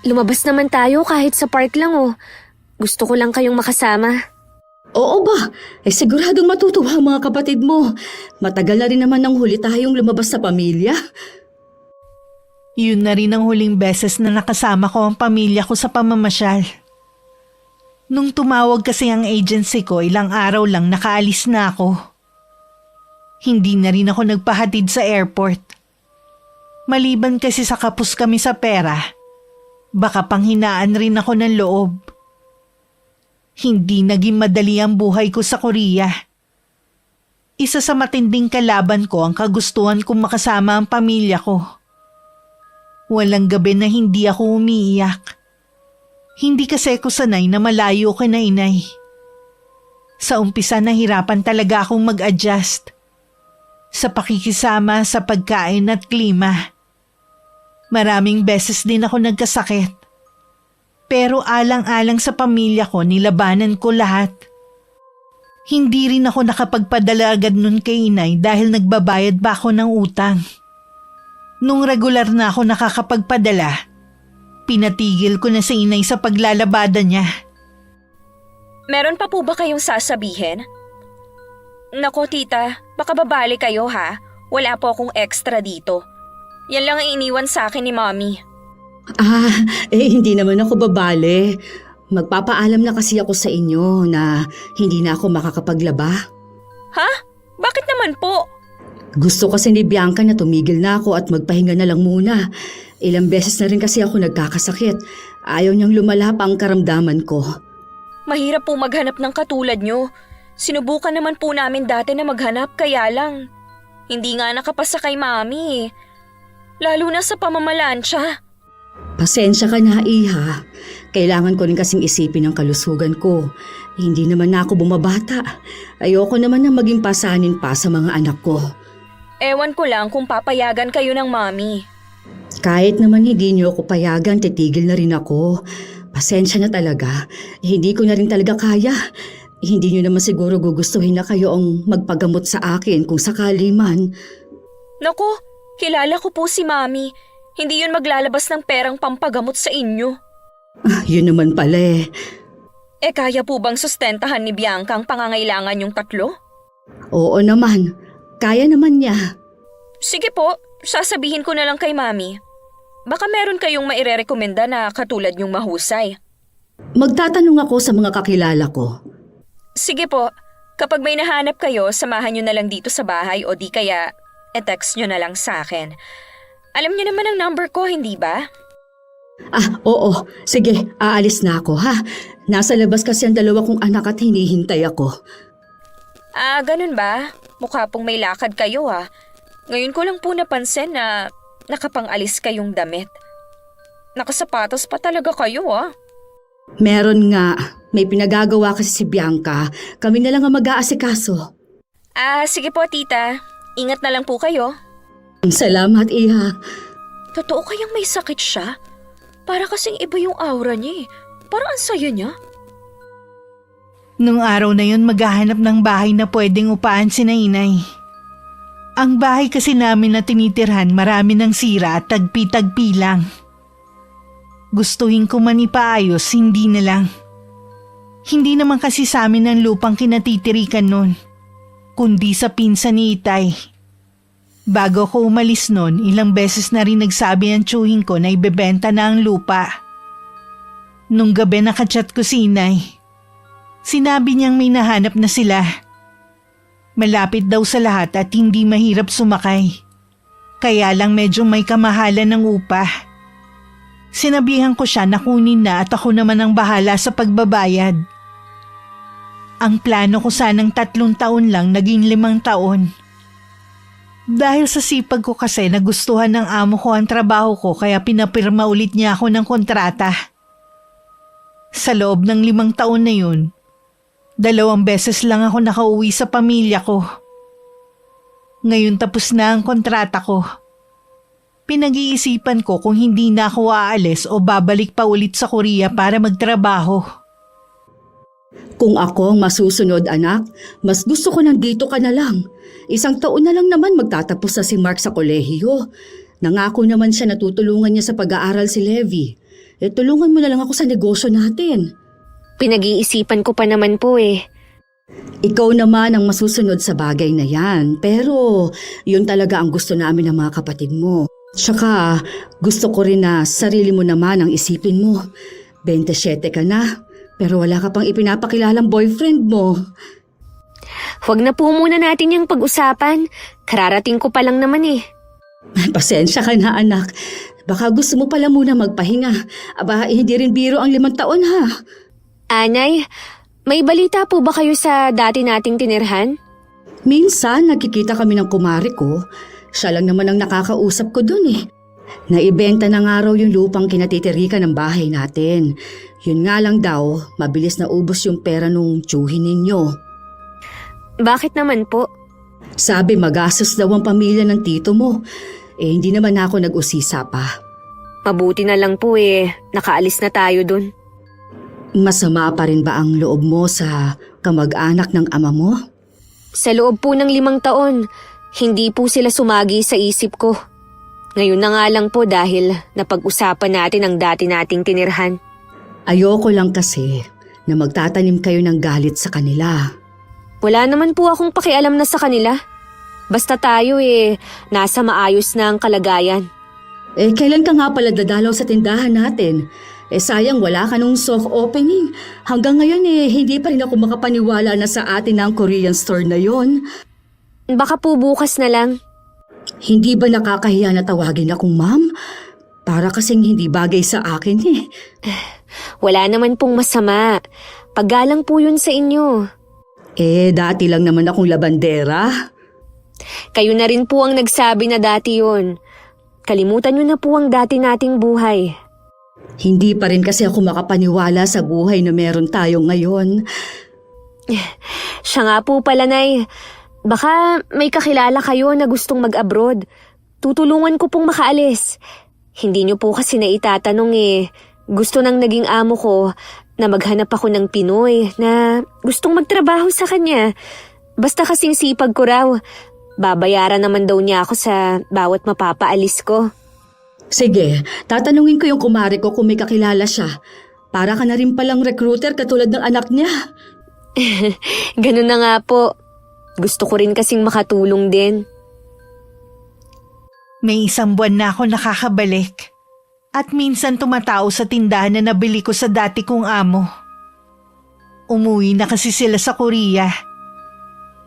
Lumabas naman tayo kahit sa park lang Gusto ko lang kayong makasama. Oo ba? Siguradong matutuwa ang mga kapatid mo. Matagal na rin naman nang huli tayong lumabas sa pamilya. Yun na rin ang huling beses na nakasama ko ang pamilya ko sa pamamasyal. Nung tumawag kasi ang agency ko, ilang araw lang nakaalis na ako. Hindi na rin ako nagpahatid sa airport. Maliban kasi sa kapos kami sa pera, baka panghinaan rin ako ng loob. Hindi naging madali ang buhay ko sa Korea. Isa sa matinding kalaban ko ang kagustuhan kong makasama ang pamilya ko. Walang gabi na hindi ako umiiyak. Hindi kasi ko sanay na malayo ka na, inay. Sa umpisa nahirapan talaga akong mag-adjust sa pakikisama sa pagkain at klima. Maraming beses din ako nagkasakit. Pero alang-alang sa pamilya ko, nilabanan ko lahat. Hindi rin ako nakapagpadala agad nun kay inay dahil nagbabayad pa ako ng utang. Nung regular na ako nakakapagpadala, pinatigil ko na si inay sa paglalabada niya. Meron pa po ba kayong sasabihin? Nako tita, baka babali kayo ha. Wala po akong extra dito. Yan lang ang iniwan sa akin ni Mommy. Hindi naman ako babale. Magpapaalam na kasi ako sa inyo na hindi na ako makakapaglaba. Ha? Bakit naman po? Gusto kasi ni Bianca na tumigil na ako at magpahinga na lang muna. Ilang beses na rin kasi ako nagkakasakit. Ayaw niyang lumala pa ang karamdaman ko. Mahirap po maghanap ng katulad nyo. Sinubukan naman po namin dati na maghanap, kaya lang hindi nga nakapasa kay Mami. Lalo na sa pamamalansya. Pasensya ka na, Iha. Kailangan ko rin kasing isipin ang kalusugan ko. Hindi naman na ako bumabata. Ayoko naman na maging pasanin pa sa mga anak ko. Ewan ko lang kung papayagan kayo ng Mami. Kahit naman hindi niyo ako payagan, titigil na rin ako. Pasensya na talaga. Hindi ko na rin talaga kaya. Hindi niyo naman siguro gugustuhin na kayo ang magpagamot sa akin kung sakali man. Naku, kilala ko po si Mami. Hindi yun maglalabas ng perang pampagamot sa inyo. Yun naman pala eh. Kaya po bang sustentahan ni Bianca ang pangangailangan yung 3? Oo naman. Kaya naman niya. Sige po, sasabihin ko na lang kay Mami. Baka meron kayong mairerekomenda na katulad yung mahusay. Magtatanong ako sa mga kakilala ko. Sige po, kapag may nahanap kayo, samahan nyo na lang dito sa bahay o di kaya text nyo na lang sa akin. Alam nyo naman ang number ko, hindi ba? Oo. Sige, aalis na ako ha. Nasa labas kasi ang 2 kong anak at hinihintay ako. Ganun ba? Mukha pong may lakad kayo ha. Ngayon ko lang po napansin na nakapang-alis kayong damit. Nakasapatos pa talaga kayo ha. Meron nga. May pinagagawa kasi si Bianca. Kami na lang ang mag-aasikaso. Sige po tita. Ingat na lang po kayo. Salamat, Iha. Totoo kayang may sakit siya? Para kasing iba yung aura niya eh. Parang ang saya niya. Nung araw na yun, maghahanap ng bahay na pwedeng upaan si inay. Ang bahay kasi namin na tinitirhan marami ng sira at tagpi-tagpi lang. Gustuhin ko man ipaayos, hindi na lang. Hindi naman kasi sa amin ang lupang kinatitirikan nun, kundi sa pinsan ni Itay. Bago ko umalis nun, ilang beses na rin nagsabi ang tiyuhin ko na ibebenta na ang lupa. Nung gabi nakachat ko si inay. Sinabi niyang may nahanap na sila. Malapit daw sa lahat at hindi mahirap sumakay. Kaya lang medyo may kamahalan ng upa. Sinabihan ko siya na kunin na at ako naman ang bahala sa pagbabayad. Ang plano ko sanang 3 taon lang naging 5 taon. Dahil sa sipag ko kasi nagustuhan ng amo ko ang trabaho ko kaya pinapirma ulit niya ako ng kontrata. Sa loob ng 5 taon na yun, 2 beses lang ako nakauwi sa pamilya ko. Ngayon tapos na ang kontrata ko. Pinag-iisipan ko kung hindi na ako aalis o babalik pa ulit sa Korea para magtrabaho. Kung ako ang masusunod, anak, mas gusto ko nandito ka na lang. 1 taon na lang naman magtatapos na si Mark sa kolehiyo. Nangako naman siya na tutulungan niya sa pag-aaral si Levi. Tulungan mo na lang ako sa negosyo natin. Pinag-iisipan ko pa naman po eh. Ikaw naman ang masusunod sa bagay na yan. Pero yun talaga ang gusto namin ng mga kapatid mo. Tsaka gusto ko rin na sarili mo naman ang isipin mo. 27 ka na, pero wala ka pang ipinapakilalang boyfriend mo. Huwag na po muna natin yung pag-usapan. Kararating ko pa lang naman eh. Pasensya ka na anak. Baka gusto mo pala muna magpahinga. Aba, hindi rin biro ang 5 taon ha. Anay, may balita po ba kayo sa dati nating tinirhan? Minsan nagkikita kami ng kumari ko. Siya lang naman ang nakakausap ko dun eh. Naibenta na nga raw yung lupang kinatitirikan ng bahay natin. Yun nga lang daw, mabilis na ubos yung pera nung tiyuhin ninyo. Bakit naman po? Sabi magastos daw ang pamilya ng tito mo. Hindi naman ako nag-usisa pa. Mabuti na lang po nakaalis na tayo dun. Masama pa rin ba ang loob mo sa kamag-anak ng ama mo? Sa loob po ng 5 taon, hindi po sila sumagi sa isip ko. Ngayon na nga lang po dahil napag-usapan natin ang dati nating tinirhan. Ayoko lang kasi na magtatanim kayo ng galit sa kanila. Wala naman po akong pakialam na sa kanila. Basta tayo nasa maayos na ang kalagayan. Kailan ka nga pala dadalaw sa tindahan natin? Sayang wala ka nung soft opening. Hanggang ngayon hindi pa rin ako makapaniwala na sa atin ang Korean store na yon. Baka po bukas na lang. Hindi ba nakakahiya na tawagin akong ma'am? Para kasing hindi bagay sa akin eh. Wala naman pong masama. Paggalang po yun sa inyo. Dati lang naman akong labandera. Kayo na rin po ang nagsabi na dati yun. Kalimutan nyo na po ang dati nating buhay. Hindi pa rin kasi ako makapaniwala sa buhay na meron tayo ngayon. Siya nga po pala, Nay. Baka may kakilala kayo na gustong mag-abroad. Tutulungan ko pong makaalis. Hindi nyo po kasi naitatanong Gusto nang naging amo ko na maghanap ako ng Pinoy na gustong magtrabaho sa kanya. Basta kasing sipag ko raw. Babayaran naman daw niya ako sa bawat mapapaalis ko. Sige, tatanungin ko yung kumare ko kung may kakilala siya. Para ka na rin palang recruiter katulad ng anak niya. Ganun na nga po. Gusto ko rin kasing makatulong din. May 1 buwan na ako nakakabalik. At minsan tumatao sa tindahan na nabili ko sa dati kong amo. Umuwi na kasi sila sa Korea.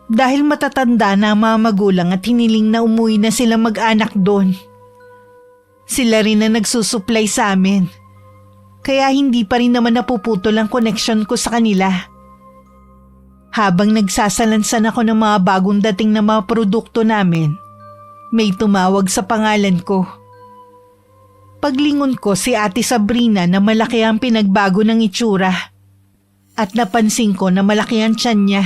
Dahil matatanda na ang mga magulang at hiniling na umuwi na sila mag-anak doon. Sila rin na nagsusupply sa amin. Kaya hindi pa rin naman napuputol ang connection ko sa kanila. Habang nagsasalansan ako ng mga bagong dating na mga produkto namin, may tumawag sa pangalan ko. Paglingon ko si Ate Sabrina na malaki ang pinagbago ng itsura. At napansin ko na malaki ang tiyan niya.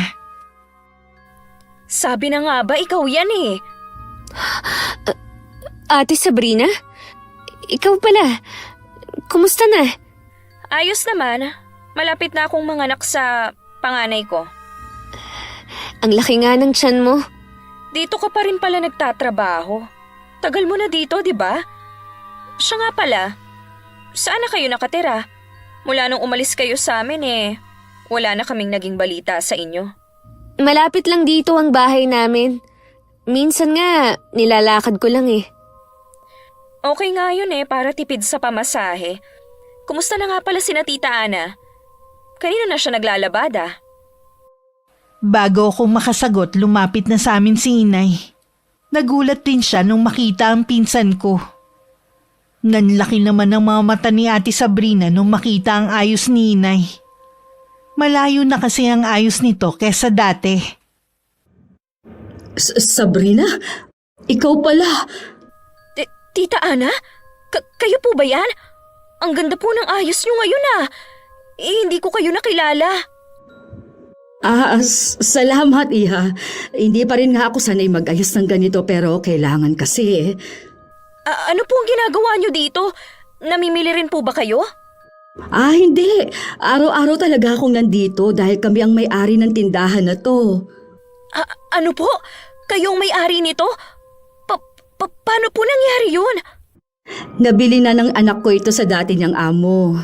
Sabi na nga ba ikaw yan Ate Sabrina? Ikaw pala. Kumusta na? Ayos naman. Malapit na akong manganak sa panganay ko. Ang laki nga ng tiyan mo. Dito ka pa rin pala nagtatrabaho. Tagal mo na dito, di ba? Siya nga pala, saan na kayo nakatira? Mula nung umalis kayo sa amin wala na kaming naging balita sa inyo. Malapit lang dito ang bahay namin. Minsan nga, nilalakad ko lang Okay nga yun para tipid sa pamasahe. Kumusta na nga pala sina Tita Ana? Kanina na siya naglalabada. Bago ako makasagot, lumapit na sa amin si Inay. Nagulat din siya nung makita ang pinsan ko. Nanlaki naman ang mga mata ni Ate Sabrina nung makita ang ayos ni Inay. Malayo na kasi ang ayos nito kesa dati. Sabrina? Ikaw pala? Tita Ana? Kayo po ba yan? Ang ganda po ng ayos nyo ngayon hindi ko kayo nakilala. Salamat Iha. Hindi pa rin nga ako sanay mag-ayos ng ganito pero kailangan kasi Ano po ang ginagawa nyo dito? Namimili rin po ba kayo? Hindi. Araw-araw talaga akong nandito dahil kami ang may-ari ng tindahan na to. Ano po? Kayong may-ari nito? Paano po nangyari yun? Nabili na ng anak ko ito sa dati niyang amo.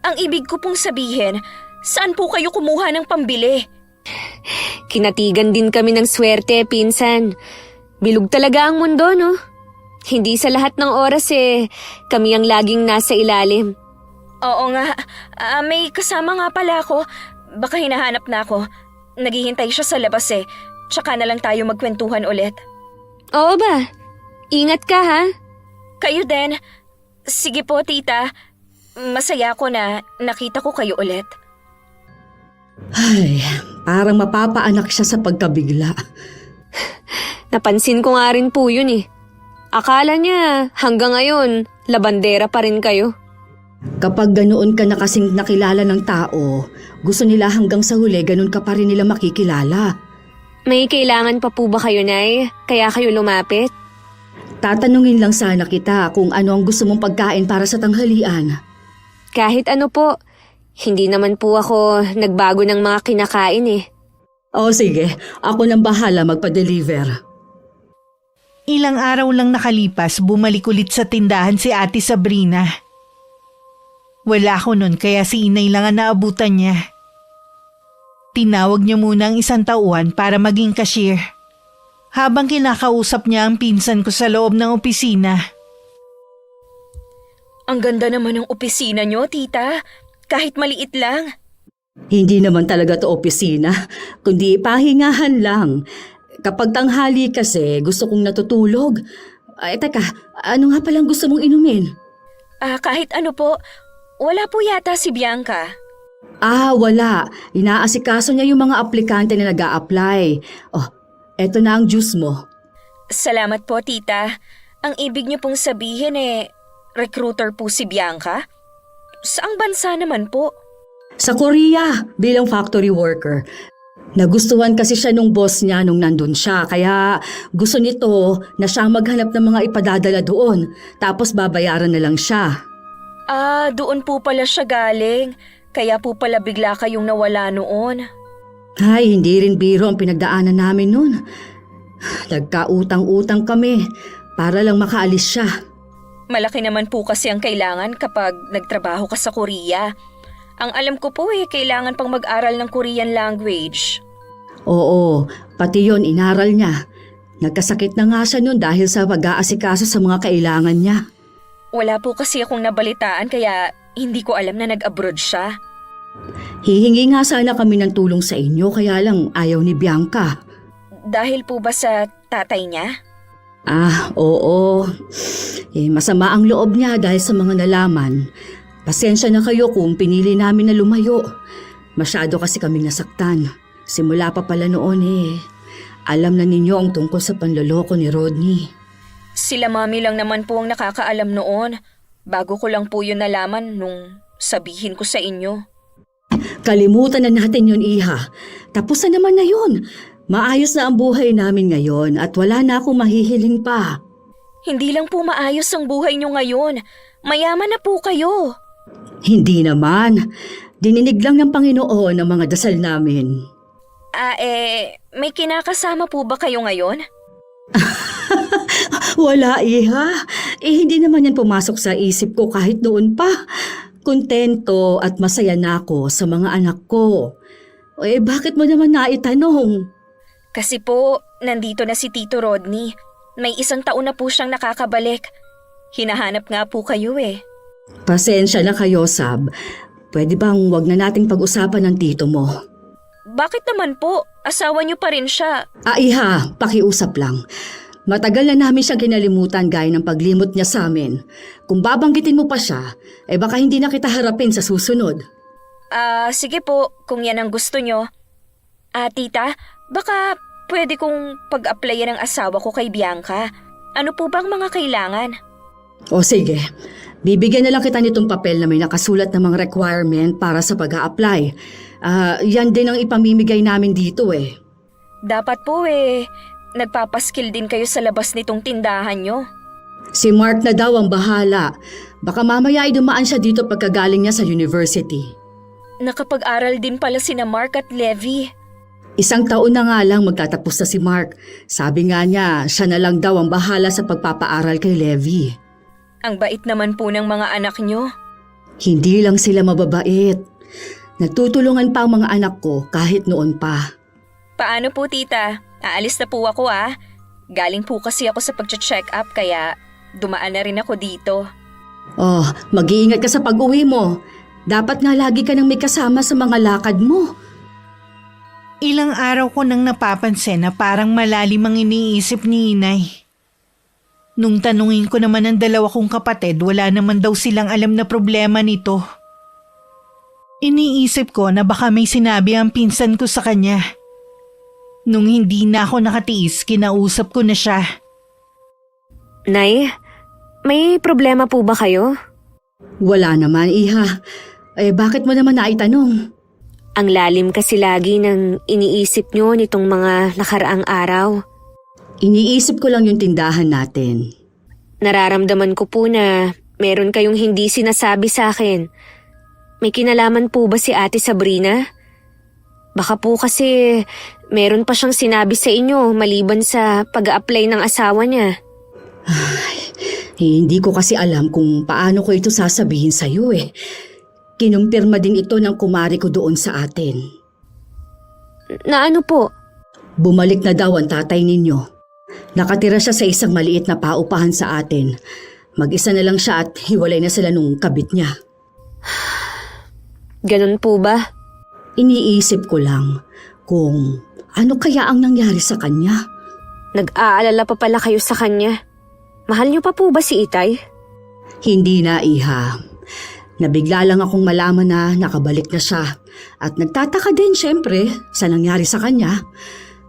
Ang ibig ko pong sabihin, saan po kayo kumuha ng pambili? Kinatigan din kami ng swerte, pinsan. Bilog talaga ang mundo, no? Hindi sa lahat ng oras kami ang laging nasa ilalim. Oo nga, may kasama nga pala ako. Baka hinahanap na ako. naghihintay siya sa labas eh. Tsaka na lang tayo magkwentuhan ulit. Oo ba? Ingat ka ha? Kayo din. Sige po, tita. Masaya ako na nakita ko kayo ulit. Ay, parang mapapaanak siya sa pagkabigla. Napansin ko nga rin po yun eh. Akala niya hanggang ngayon, labandera pa rin kayo. Kapag ganoon ka na kasing nakilala ng tao, gusto nila hanggang sa huli ganoon ka pa rin nila makikilala. May kailangan pa po ba kayo, Nay? Kaya kayo lumapit? Tatanungin lang sana kita kung ano ang gusto mong pagkain para sa tanghalian. Kahit ano po, hindi naman po ako nagbago ng mga kinakain eh. O sige, ako nang bahala magpa-deliver. Ilang araw lang nakalipas, bumalik ulit sa tindahan si Ate Sabrina. Wala ako nun kaya si Inay lang ang naabutan niya. Tinawag niya muna ang isang tauhan para maging cashier. Habang kinakausap niya ang pinsan ko sa loob ng opisina. Ang ganda naman ng opisina nyo, tita. Kahit maliit lang. Hindi naman talaga to opisina, kundi pahingahan lang. Kapag tanghali kasi, gusto kong natutulog. Ay, teka, ano nga palang gusto mong inumin? Kahit ano po, wala po yata si Bianca. Wala. Inaasikaso niya yung mga aplikante na nag-a-apply. Oh, eto na ang juice mo. Salamat po, tita. Ang ibig niyo pong sabihin recruiter po si Bianca? Saang bansa naman po? Sa Korea, bilang factory worker. Nagustuhan kasi siya nung boss niya nung nandun siya, kaya gusto nito na siya maghanap ng mga ipadadala doon, tapos babayaran na lang siya. Doon po pala siya galing. Kaya po pala bigla kayong nawala noon. Ay, hindi rin biro ang pinagdaanan namin noon. Nagkautang-utang kami para lang makaalis siya. Malaki naman po kasi ang kailangan kapag nagtrabaho ka sa Korea. Ang alam ko po kailangan pang mag-aral ng Korean language. Oo, pati yon inaral niya. Nagkasakit na nga siya noon dahil sa pag-aasikaso sa mga kailangan niya. Wala po kasi akong nabalitaan kaya hindi ko alam na nag-abroad siya. Hihingi nga sana kami ng tulong sa inyo kaya lang ayaw ni Bianca. Dahil po ba sa tatay niya? Oo. Masama ang loob niya dahil sa mga nalaman. Pasensya na kayo kung pinili namin na lumayo. Masyado kasi kaming nasaktan. Simula pa pala noon alam na ninyo ang tungkol sa panloloko ni Rodney. Sila mami lang naman po ang nakakaalam noon. Bago ko lang po yun nalaman nung sabihin ko sa inyo. Kalimutan na natin yun, Iha. Tapos na naman na yun. Maayos na ang buhay namin ngayon at wala na akong mahihiling pa. Hindi lang po maayos ang buhay nyo ngayon. Mayaman na po kayo. Hindi naman. Dininig lang ng Panginoon ang mga dasal namin. May kinakasama po ba kayo ngayon? Wala, Iha. Hindi naman yan pumasok sa isip ko kahit noon pa. Kontento at masaya na ako sa mga anak ko. Bakit mo naman naitanong? Kasi po, nandito na si Tito Rodney. May 1 taon na po siyang nakakabalik. Hinahanap nga po kayo Pasensya na kayo, Sab. Pwede bang wag na nating pag-usapan ng tito mo? Bakit naman po? Asawa niyo pa rin siya. Iha, pakiusap lang. Matagal na namin siyang kinalimutan gaya ng paglimot niya sa amin. Kung babanggitin mo pa siya, baka hindi na kita harapin sa susunod. Sige po, kung yan ang gusto nyo. Tita, baka pwede kong pag-applyan ng asawa ko kay Bianca. Ano po bang mga kailangan? O sige, bibigyan na lang kita nitong papel na may nakasulat na mga requirement para sa pag-a-apply. Yan din ang ipamimigay namin dito Dapat po nagpapaskil din kayo sa labas nitong tindahan nyo. Si Mark na daw ang bahala. Baka mamaya ay dumaan siya dito pagkagaling niya sa university. Nakapag-aral din pala sina Mark at Levi. 1 taon na nga lang magtatapos na si Mark. Sabi nga niya, siya na lang daw ang bahala sa pagpapaaral kay Levi. Ang bait naman po ng mga anak nyo. Hindi lang sila mababait. Nagtutulungan pa ang mga anak ko kahit noon pa. Paano po, tita? Aalis na po ako Galing po kasi ako sa pag-check up kaya dumaan na rin ako dito. Mag-iingat ka sa pag-uwi mo. Dapat nga lagi ka nang may kasama sa mga lakad mo. Ilang araw ko nang napapansin na parang malalim ang iniisip ni inay. Nung tanungin ko naman ang dalawa kong kapatid, wala naman daw silang alam na problema nito. Iniisip ko na baka may sinabi ang pinsan ko sa kanya. Nung hindi na ako nakatiis, kinausap ko na siya. Nay, may problema po ba kayo? Wala naman, iha. Bakit mo naman naitanong? Ang lalim kasi lagi ng iniisip nyo nitong mga nakaraang araw. Iniisip ko lang yung tindahan natin. Nararamdaman ko po na meron kayong hindi sinasabi sa akin. May kinalaman po ba si Ate Sabrina? Baka po kasi meron pa siyang sinabi sa inyo maliban sa pag-a-apply ng asawa niya. Hindi ko kasi alam kung paano ko ito sasabihin sa'yo eh. Kinumpirma din ito ng kumari ko doon sa atin. Na ano po? Bumalik na daw ang tatay ninyo. Nakatira siya sa isang maliit na paupahan sa atin. Mag-isa na lang siya at hiwalay na sila nung kabit niya. Ganun po ba? Iniisip ko lang kung ano kaya ang nangyari sa kanya. Nag-aalala pa pala kayo sa kanya. Mahal niyo pa po ba si Itay? Hindi na, iha. Nabigla lang akong malaman na nakabalik na siya. At nagtataka din syempre sa nangyari sa kanya.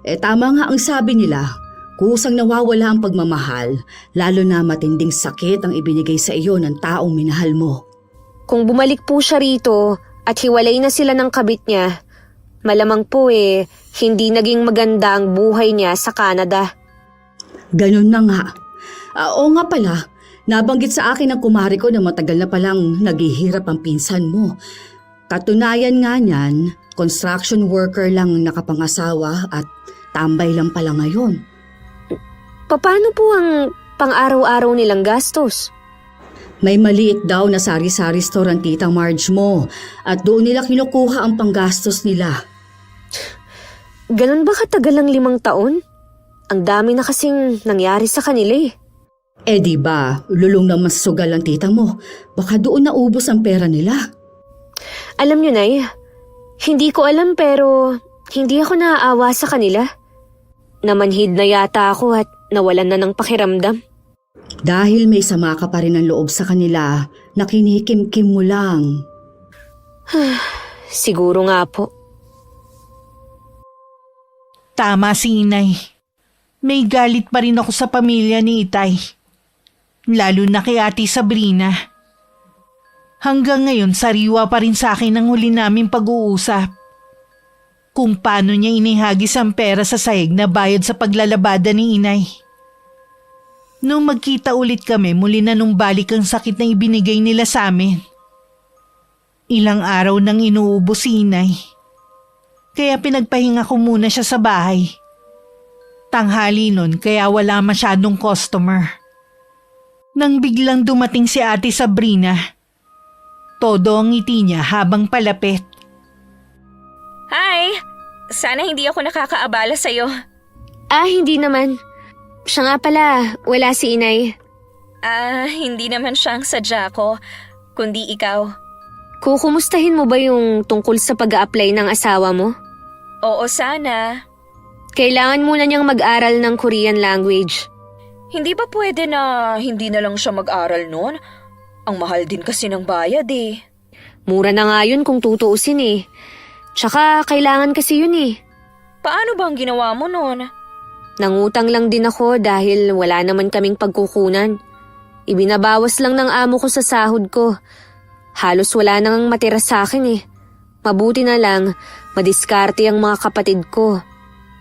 Tama nga ang sabi nila, kusang nawawala ang pagmamahal, lalo na matinding sakit ang ibinigay sa iyo ng taong minahal mo. Kung bumalik po siya rito at hiwalay na sila ng kabit niya, malamang po hindi naging maganda ang buhay niya sa Canada. Ganun na nga. Oo nga pala, nabanggit sa akin ng kumari ko na matagal na palang naghihirap ang pinsan mo. Katunayan nga niyan, construction worker lang nakapangasawa at tambay lang pala ngayon. Paano po ang pang-araw-araw nilang gastos? May maliit daw na sari-sari store ang tita Marge mo at doon nila kinukuha ang panggastos nila. Ganun ba katagal ang 5 taon? Ang dami na kasing nangyari sa kanila eh. Di ba, lulong naman sa sugal ang tita mo. Baka doon naubos ang pera nila. Alam niyo, Nay, hindi ko alam pero hindi ako naaawa sa kanila. Namanhid na yata ako at nawalan na ng pakiramdam. Dahil may sama ka pa rin ang loob sa kanila, nakinikim-kim mo lang. Siguro nga po. Tama si inay. May galit pa rin ako sa pamilya ni Itay. Lalo na kay Ate Sabrina. Hanggang ngayon, sariwa pa rin sa akin ang huli naming pag-uusap. Kung paano niya inihagis ang pera sa sahig na bayad sa paglalabada ni inay. Nung magkita ulit kami, muli na nung balik ang sakit na ibinigay nila sa amin. Ilang araw nang inuubos si inay. Kaya pinagpahinga ko muna siya sa bahay. Tanghali nun kaya wala masyadong customer. Nang biglang dumating si Ate Sabrina, todo ang ngiti niya habang palapit. Hi! Sana hindi ako nakakaabala sa'yo. Hindi naman. Siya nga pala, wala si inay. Hindi naman siya ang sadya ko, kundi ikaw. Kukumustahin mo ba yung tungkol sa pag-a-apply ng asawa mo? Oo, sana. Kailangan muna niyang mag-aral ng Korean language. Hindi ba pwede na hindi na lang siya mag-aral noon? Ang mahal din kasi ng bayad eh. Mura na nga yun kung tutuusin eh. Tsaka kailangan kasi yun eh. Paano ba ang ginawa mo noon? Nangutang lang din ako dahil wala naman kaming pagkukunan. Ibinabawas lang ng amo ko sa sahod ko. Halos wala nang matira sa akin eh. Mabuti na lang, madiskarte ang mga kapatid ko.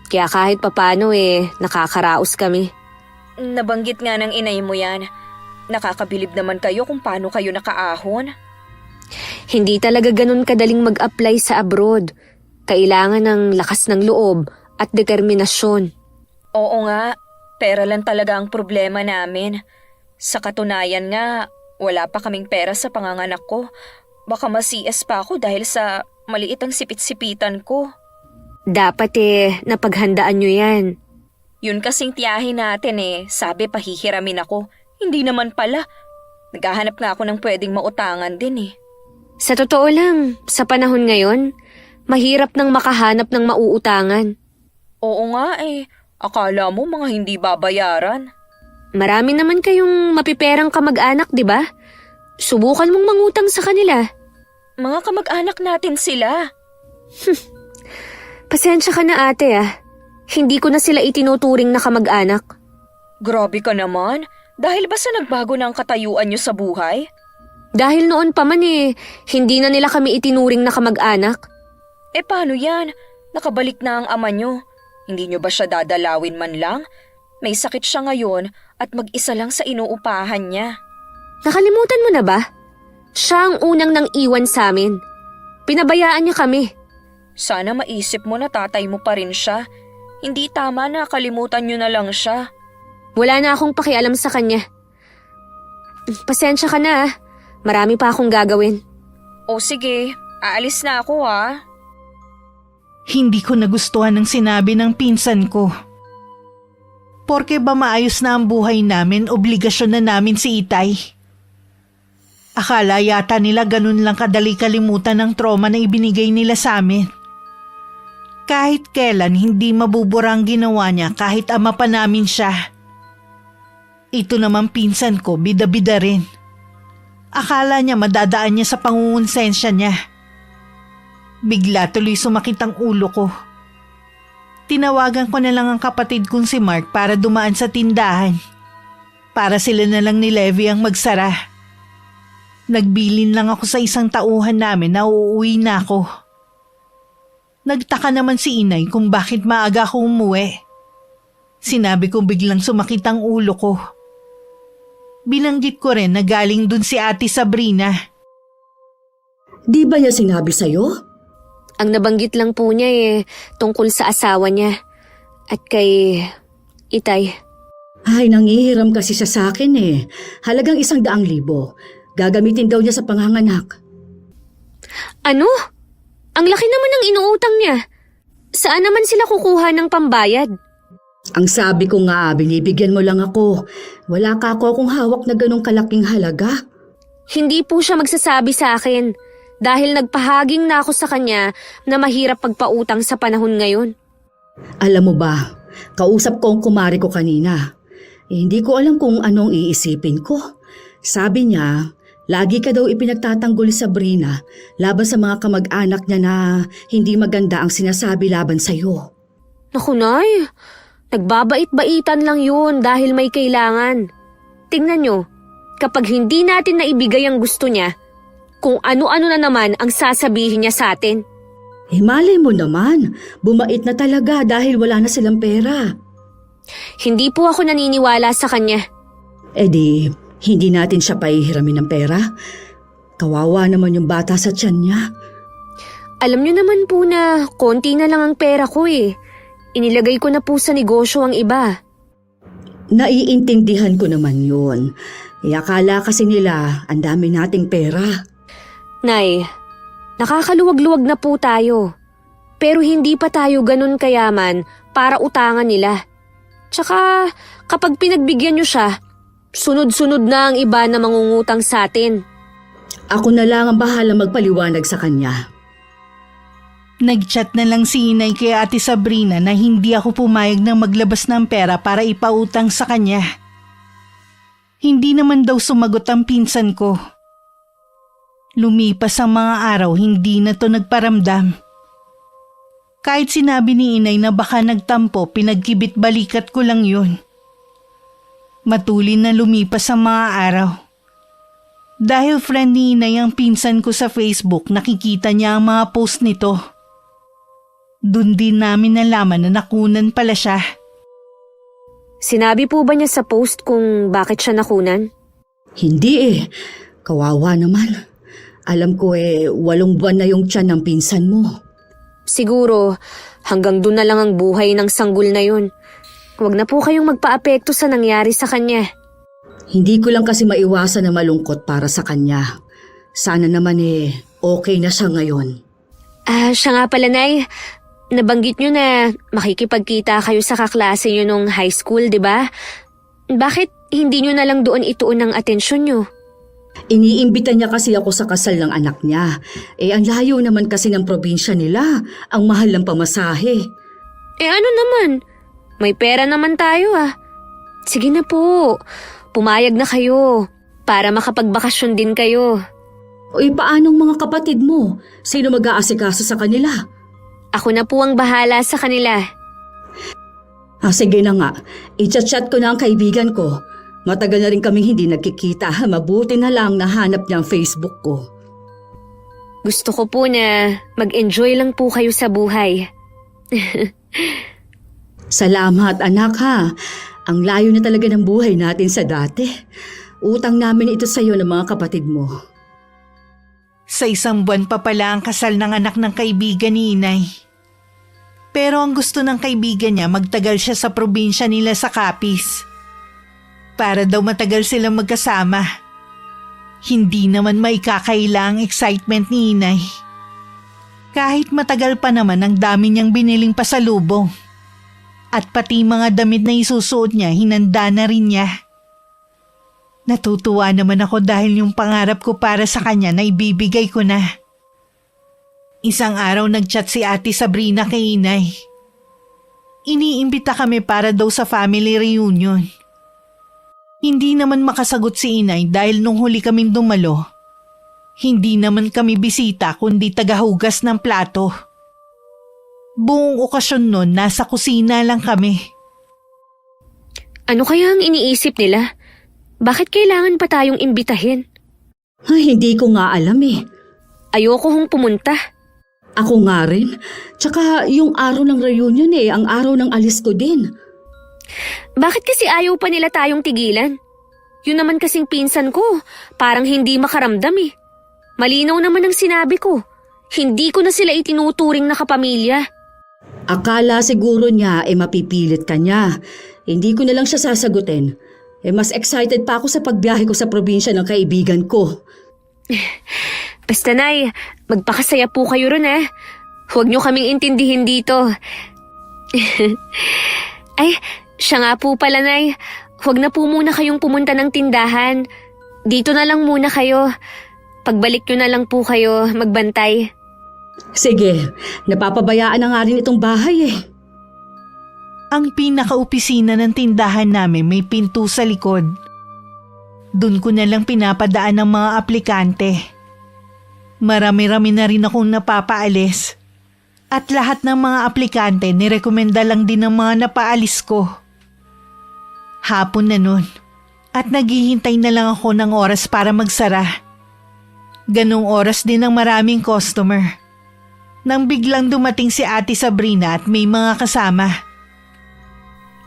Kaya kahit papano nakakaraos kami. Nabanggit nga ng inay mo yan. Nakakabilib naman kayo kung paano kayo nakaahon. Hindi talaga ganun kadaling mag-apply sa abroad. Kailangan ng lakas ng loob at determinasyon. Oo nga, pera lang talaga ang problema namin. Sa katunayan nga, wala pa kaming pera sa panganganak ko. Baka ma-CS pa ako dahil sa maliit ang sipit-sipitan ko. Dapat napaghandaan nyo yan. Yun kasing tiyahin natin sabi pahihiramin ako. Hindi naman pala. Naghahanap nga ako ng pwedeng mautangan din eh. Sa totoo lang, sa panahon ngayon, Mahirap nang makahanap ng mauutangan. Oo nga eh. Akala mo mga hindi babayaran. Marami naman kayong mapiperang kamag-anak, di ba? Subukan mong mangutang sa kanila. Mga kamag-anak natin sila. Pasensya ka na ate ah. Hindi ko na sila itinuturing na kamag-anak. Grabe ka naman. Dahil ba sa nagbago na ang katayuan niyo sa buhay? Dahil noon pa man hindi na nila kami itinuring na kamag-anak. Eh paano yan? Nakabalik na ang ama niyo. Hindi niyo ba siya dadalawin man lang? May sakit siya ngayon at mag-isa lang sa inuupahan niya. Nakalimutan mo na ba? Siya ang unang nang iwan sa amin. Pinabayaan niya kami. Sana maisip mo na tatay mo pa rin siya. Hindi tama na kalimutan niyo na lang siya. Wala na akong pakialam sa kanya. Pasensya ka na ah. Marami pa akong gagawin. O sige, aalis na ako ha. Hindi ko nagustuhan ang sinabi ng pinsan ko. Porke ba maayos na ang buhay namin, obligasyon na namin si Itay. Akala yata nila ganun lang kadali kalimutan ng trauma na ibinigay nila sa amin. Kahit kailan hindi mabubura ang ginawa niya kahit ama pa namin siya. Ito naman pinsan ko, bida-bida rin. Akala niya madadaan niya sa pangungonsensya niya. Bigla tuloy sumakit ang ulo ko. Tinawagan ko na lang ang kapatid kong si Mark para dumaan sa tindahan. Para sila na lang ni Levi ang magsara. Nagbilin lang ako sa isang tauhan namin na uuwi na ako. Nagtaka naman si inay kung bakit maaga ako umuwi. Sinabi ko biglang sumakit ang ulo ko. Binanggit ko rin na galing dun si Ate Sabrina. Di ba niya sinabi sa'yo? Ang nabanggit lang po niya tungkol sa asawa niya. At kay Itay. Ay, nangihiram kasi siya sa akin eh. Halagang 100,000. Gagamitin daw niya sa panganganak. Ano? Ang laki naman ng inuutang niya. Saan naman sila kukuha ng pambayad? Ang sabi ko nga, binibigyan mo lang ako. Wala ka ako kung hawak na ganong kalaking halaga. Hindi po siya magsasabi sa akin dahil nagpahaging na ako sa kanya na mahirap pagpautang sa panahon ngayon. Alam mo ba, kausap ko ang kumari ko kanina. Hindi ko alam kung anong iisipin ko. Sabi niya, lagi ka daw ipinagtatanggol sa Sabrina laban sa mga kamag-anak niya na hindi maganda ang sinasabi laban sa'yo. Naku, Nay. Nagbabait-baitan lang yun dahil may kailangan. Tingnan nyo, kapag hindi natin naibigay ang gusto niya, kung ano-ano na naman ang sasabihin niya sa atin. Malay mo naman, bumait na talaga dahil wala na silang pera. Hindi po ako naniniwala sa kanya. Di, hindi natin siya pahihiramin ng pera. Kawawa naman yung bata sa tiyan niya. Alam nyo naman po na konti na lang ang pera ko Inilagay ko na po sa negosyo ang iba. Naiintindihan ko naman yun. Akala kasi nila ang dami nating pera. Nay, nakakaluwag-luwag na po tayo. Pero hindi pa tayo ganun kayaman para utangan nila. Tsaka kapag pinagbigyan nyo siya, sunod-sunod na ang iba na mangungutang sa atin. Ako na lang ang bahala magpaliwanag sa kanya. Nagchat na lang si inay kay Ate Sabrina na hindi ako pumayag na maglabas ng pera para ipautang sa kanya. Hindi naman daw sumagot ang pinsan ko. Lumipas ang mga araw, hindi na to nagparamdam. Kahit sinabi ni inay na baka nagtampo, pinagkibit balikat ko lang yun. Matulin na lumipas ang mga araw. Dahil friend ni inay ang pinsan ko sa Facebook, nakikita niya ang mga post nito. Doon din namin nalaman na nakunan pala siya. Sinabi po ba niya sa post kung bakit siya nakunan? Hindi kawawa naman. Alam ko 8 buwan na yung tiyan ng pinsan mo. Siguro, hanggang doon na lang ang buhay ng sanggol na yun. Huwag na po kayong magpa-apekto sa nangyari sa kanya. Hindi ko lang kasi maiwasan na malungkot para sa kanya. Sana naman okay na siya ngayon. Siya nga pala, Nay. Nabanggit nyo na makikipagkita kayo sa kaklase nyo nung high school, di ba? Bakit hindi nyo na lang doon ituon ang atensyon nyo? Iniimbita niya kasi ako sa kasal ng anak niya. Ang layo naman kasi ng probinsya nila. Ang mahal ng pamasahe. Ano naman? May pera naman tayo ah. Sige na po, pumayag na kayo para makapagbakasyon din kayo. Paanong mga kapatid mo? Sino mag-aasikaso sa kanila? Ako na po ang bahala sa kanila. Sige na nga. I-chat ko na ang kaibigan ko. Matagal na rin kaming hindi nagkikita. Mabuti na lang nahanap niya ang Facebook ko. Gusto ko po na mag-enjoy lang po kayo sa buhay. Salamat anak ha. Ang layo na talaga ng buhay natin sa dati. Utang namin ito sa iyo ng mga kapatid mo. Sa 1 buwan pa pala ang kasal ng anak ng kaibigan ni Inay. Pero ang gusto ng kaibigan niya magtagal siya sa probinsya nila sa Capiz. Para daw matagal silang magkasama. Hindi naman maikakaila ang excitement ni Inay. Kahit matagal pa naman ang dami niyang biniling pasalubong. At pati mga damit na isusuot niya, hinanda na rin niya. Natutuwa naman ako dahil yung pangarap ko para sa kanya na ibibigay ko na. Isang araw nagchat si Ate Sabrina kay Inay. Iniimbita kami para daw sa family reunion. Hindi naman makasagot si Inay dahil nung huli kaming dumalo, hindi naman kami bisita kundi tagahugas ng plato. Buong okasyon nun, nasa kusina lang kami. Ano kaya ang iniisip nila? Bakit kailangan pa tayong imbitahin? Hindi ko nga alam eh. Ayoko hong pumunta. Ako nga rin. Tsaka yung araw ng reunion ang araw ng alis ko din. Bakit kasi ayaw pa nila tayong tigilan? Yun naman kasing pinsan ko, parang hindi makaramdam eh. Malinaw naman ang sinabi ko. Hindi ko na sila itinuturing na kapamilya. Akala siguro niya mapipilit ka niya. Hindi ko na lang siya sasagutin. Mas excited pa ako sa pagbiyahe ko sa probinsya ng kaibigan ko. Basta Nay, magpakasaya po kayo ron eh. Huwag niyo kaming intindihin dito. Ay, siya nga po pala Nay. Huwag na po muna kayong pumunta ng tindahan. Dito na lang muna kayo. Pagbalik niyo na lang po kayo magbantay. Sige, napapabayaan na nga rin itong bahay eh. Ang pinaka-opisina ng tindahan namin may pinto sa likod. Doon ko na lang pinapadaan ng mga aplikante. Marami-rami na rin akong napapaalis. At lahat ng mga aplikante nirekomenda lang din ng mga napaalis ko. Hapon na nun. At naghihintay na lang ako ng oras para magsara. Ganong oras din ang maraming customer. Nang biglang dumating si Ate Sabrina at may mga kasama.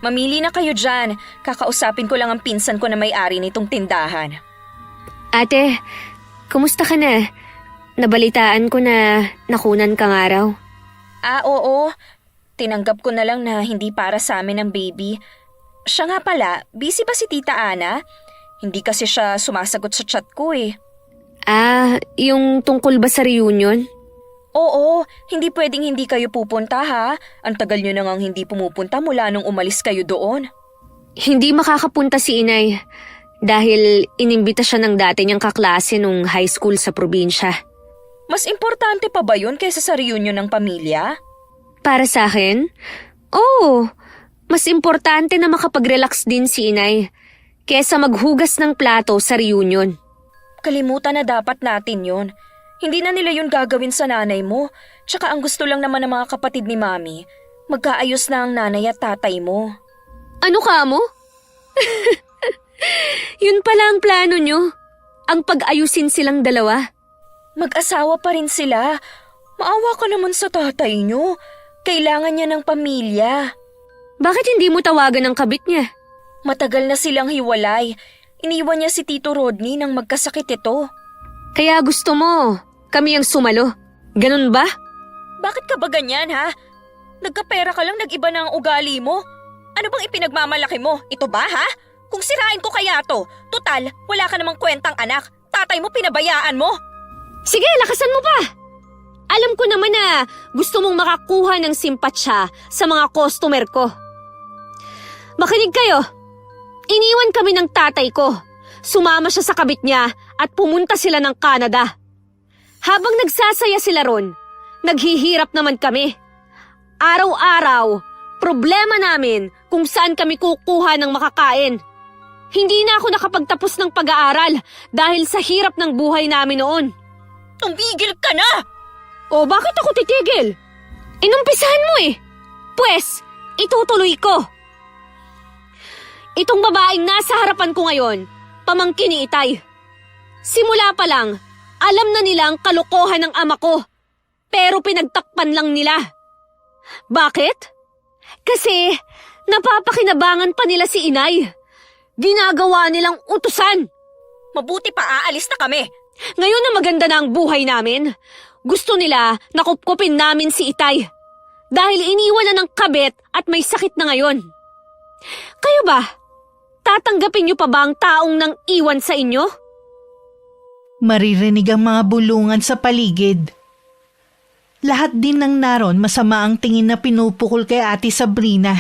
Mamili na kayo dyan. Kakausapin ko lang ang pinsan ko na may-ari nitong tindahan. Ate, kumusta ka na? Nabalitaan ko na nakunan ka nga raw. Oo. Tinanggap ko na lang na hindi para sa amin ang baby. Siya nga pala, busy ba si Tita Ana? Hindi kasi siya sumasagot sa chat ko eh. Yung tungkol ba sa reunion? Oo, hindi pwedeng hindi kayo pupunta ha. Ang tagal nyo na ngang hindi pumupunta mula nung umalis kayo doon. Hindi makakapunta si Inay dahil inimbita siya ng dati niyang kaklase nung high school sa probinsya. Mas importante pa ba yun kaysa sa reunion ng pamilya? Para sa akin? Oo, mas importante na makapag-relax din si Inay kaysa maghugas ng plato sa reunion. Kalimutan na dapat natin yun. Hindi na nila yun gagawin sa nanay mo. Tsaka ang gusto lang naman ng mga kapatid ni Mami, magkaayos na ang nanay at tatay mo. Ano ka mo? Yun pala ang plano nyo. Ang pag-ayusin silang dalawa. Mag-asawa pa rin sila. Maawa ka naman sa tatay nyo. Kailangan niya ng pamilya. Bakit hindi mo tawagan ang kabit niya? Matagal na silang hiwalay. Iniwan niya si Tito Rodney nang magkasakit ito. Kaya gusto mo, kami ang sumalo. Ganun ba? Bakit ka ba ganyan ha? Nagkapera ka lang, nag-iba na ang ugali mo. Ano bang ipinagmamalaki mo? Ito ba ha? Kung sirain ko kaya to, total, wala ka namang kwentang anak. Tatay mo pinabayaan mo. Sige, lakasan mo pa! Alam ko naman na gusto mong makakuha ng simpatsya sa mga customer ko. Makinig kayo. Iniwan kami ng tatay ko. Sumama siya sa kabit niya at pumunta sila ng Canada. Habang nagsasaya sila ron, naghihirap naman kami. Araw-araw, problema namin kung saan kami kukuha ng makakain. Hindi na ako nakapagtapos ng pag-aaral dahil sa hirap ng buhay namin noon. Tumigil ka na! O bakit ako titigil? Inumpisahan mo eh. Pwes, itutuloy ko. Itong babaeng nasa harapan ko ngayon, pamangkin ni Itay. Simula pa lang, alam na nila ang kalokohan ng ama ko. Pero pinagtakpan lang nila. Bakit? Kasi napapakinabangan pa nila si Inay. Ginagawa nilang utusan. Mabuti pa aalis na kami. Ngayon na maganda na ang buhay namin, gusto nila na kupkupin namin si Itay. Dahil iniwan na ng kabit at may sakit na ngayon. Kayo ba? Tatanggapin niyo pa ba ang taong nang iwan sa inyo? Maririnig ang mga bulungan sa paligid. Lahat din ng naron masama ang tingin na pinupukol kay Ate Sabrina.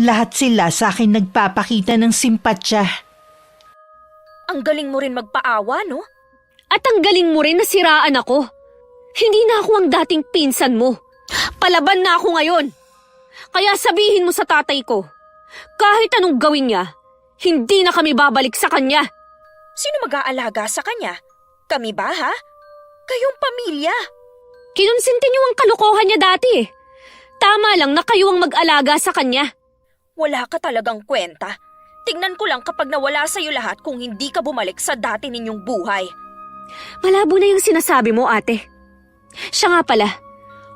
Lahat sila sa akin nagpapakita ng simpatsya. Ang galing mo rin magpaawa, no? At ang galing mo rin na siraan ako. Hindi na ako ang dating pinsan mo. Palaban na ako ngayon. Kaya sabihin mo sa tatay ko, kahit anong gawin niya, hindi na kami babalik sa kanya. Sino mag-aalaga sa kanya? Kami ba, ha? Kayong pamilya. Kinonsinti niyo ang kalokohan niya dati eh. Tama lang na kayo ang mag-alaga sa kanya. Wala ka talagang kwenta. Tingnan ko lang kapag nawala sa'yo lahat kung hindi ka bumalik sa dati ninyong buhay. Malabo na yung sinasabi mo, ate. Siya nga pala,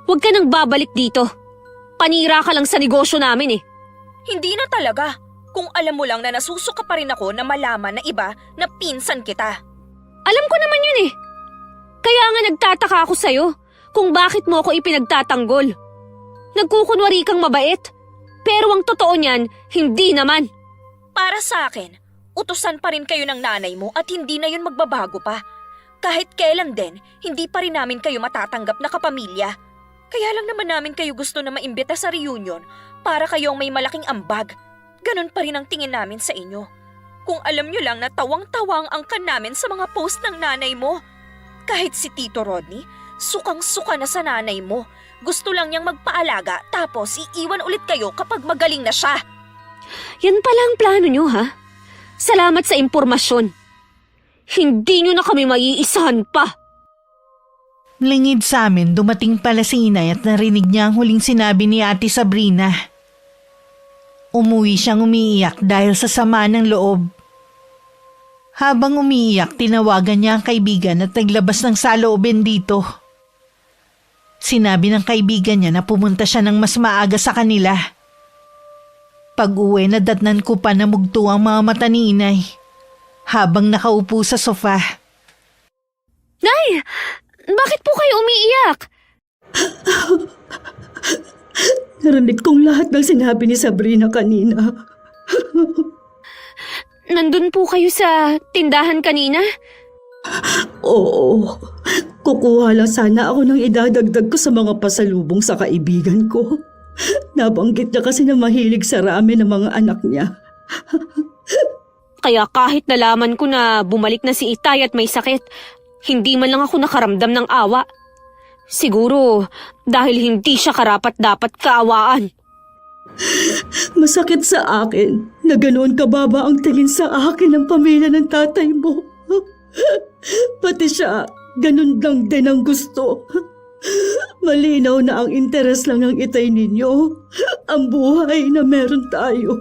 huwag ka nang babalik dito. Panira ka lang sa negosyo namin eh. Hindi na talaga. Kung alam mo lang na nasusuka pa rin ako na malaman na iba na pinsan kita. Alam ko naman yun eh. Kaya nga nagtataka ako sa'yo kung bakit mo ako ipinagtatanggol. Nagkukunwari kang mabait. Pero ang totoo niyan, hindi naman. Para sa akin, utusan pa rin kayo ng nanay mo at hindi na yun magbabago pa. Kahit kailan din, hindi pa rin namin kayo matatanggap na kapamilya. Kaya lang naman namin kayo gusto na maimbita sa reunion para kayong may malaking ambag. Ganon pa rin ang tingin namin sa inyo. Kung alam nyo lang na tawang-tawang ang kan namin sa mga post ng nanay mo. Kahit si Tito Rodney, sukang-suka na sa nanay mo. Gusto lang niyang magpaalaga tapos iiwan ulit kayo kapag magaling na siya. Yan pala ang plano nyo, ha? Salamat sa impormasyon. Hindi nyo na kami maiisahan pa. Lingid sa amin, dumating pala si Inay at narinig niya ang huling sinabi ni Ate Sabrina. Umuwi siyang umiiyak dahil sa sama ng loob. Habang umiiyak, tinawagan niya ang kaibigan at naglabas ng saloobin dito. Sinabi ng kaibigan niya na pumunta siya ng mas maaga sa kanila. Pag-uwi, nadatnan ko pa na mugto ang mga mata ni Inay habang nakaupo sa sofa. Nay! Bakit po kayo umiiyak? Narinig kong lahat ng sinabi ni Sabrina kanina. Nandun po kayo sa tindahan kanina? Oo, kukuha lang sana ako ng idadagdag ko sa mga pasalubong sa kaibigan ko. Nabanggit niya kasi na mahilig sa ramen ng mga anak niya. Kaya kahit nalaman ko na bumalik na si Itay at may sakit, hindi man lang ako nakaramdam ng awa. Siguro dahil hindi siya karapat-dapat kaawaan. Masakit sa akin na ganoon kababa ang tingin sa akin ng pamilya ng tatay mo. Pati siya, ganun lang din ang gusto. Malinaw na ang interes lang ng Itay ninyo. Ang buhay na meron tayo.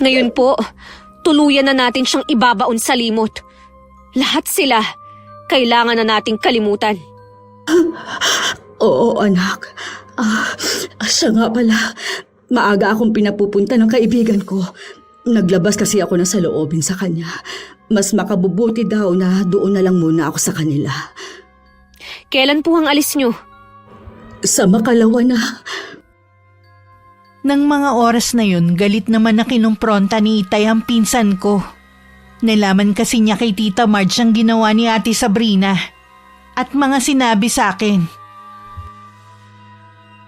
Ngayon po, tuluyan na natin siyang ibabaon sa limot. Lahat sila, kailangan na nating kalimutan. Oo, anak. Siya nga pala. Maaga akong pinapupunta ng kaibigan ko. Naglabas kasi ako ng saloobin sa kanya. Mas makabubuti daw na doon na lang muna ako sa kanila. Kailan po ang alis nyo? Sa makalawa na. Nang mga oras na yun, galit naman na kinumpronta ni Itay ang pinsan ko. Nalaman kasi niya kay Tita Marge ang ginawa ni Ate Sabrina. At mga sinabi sa akin.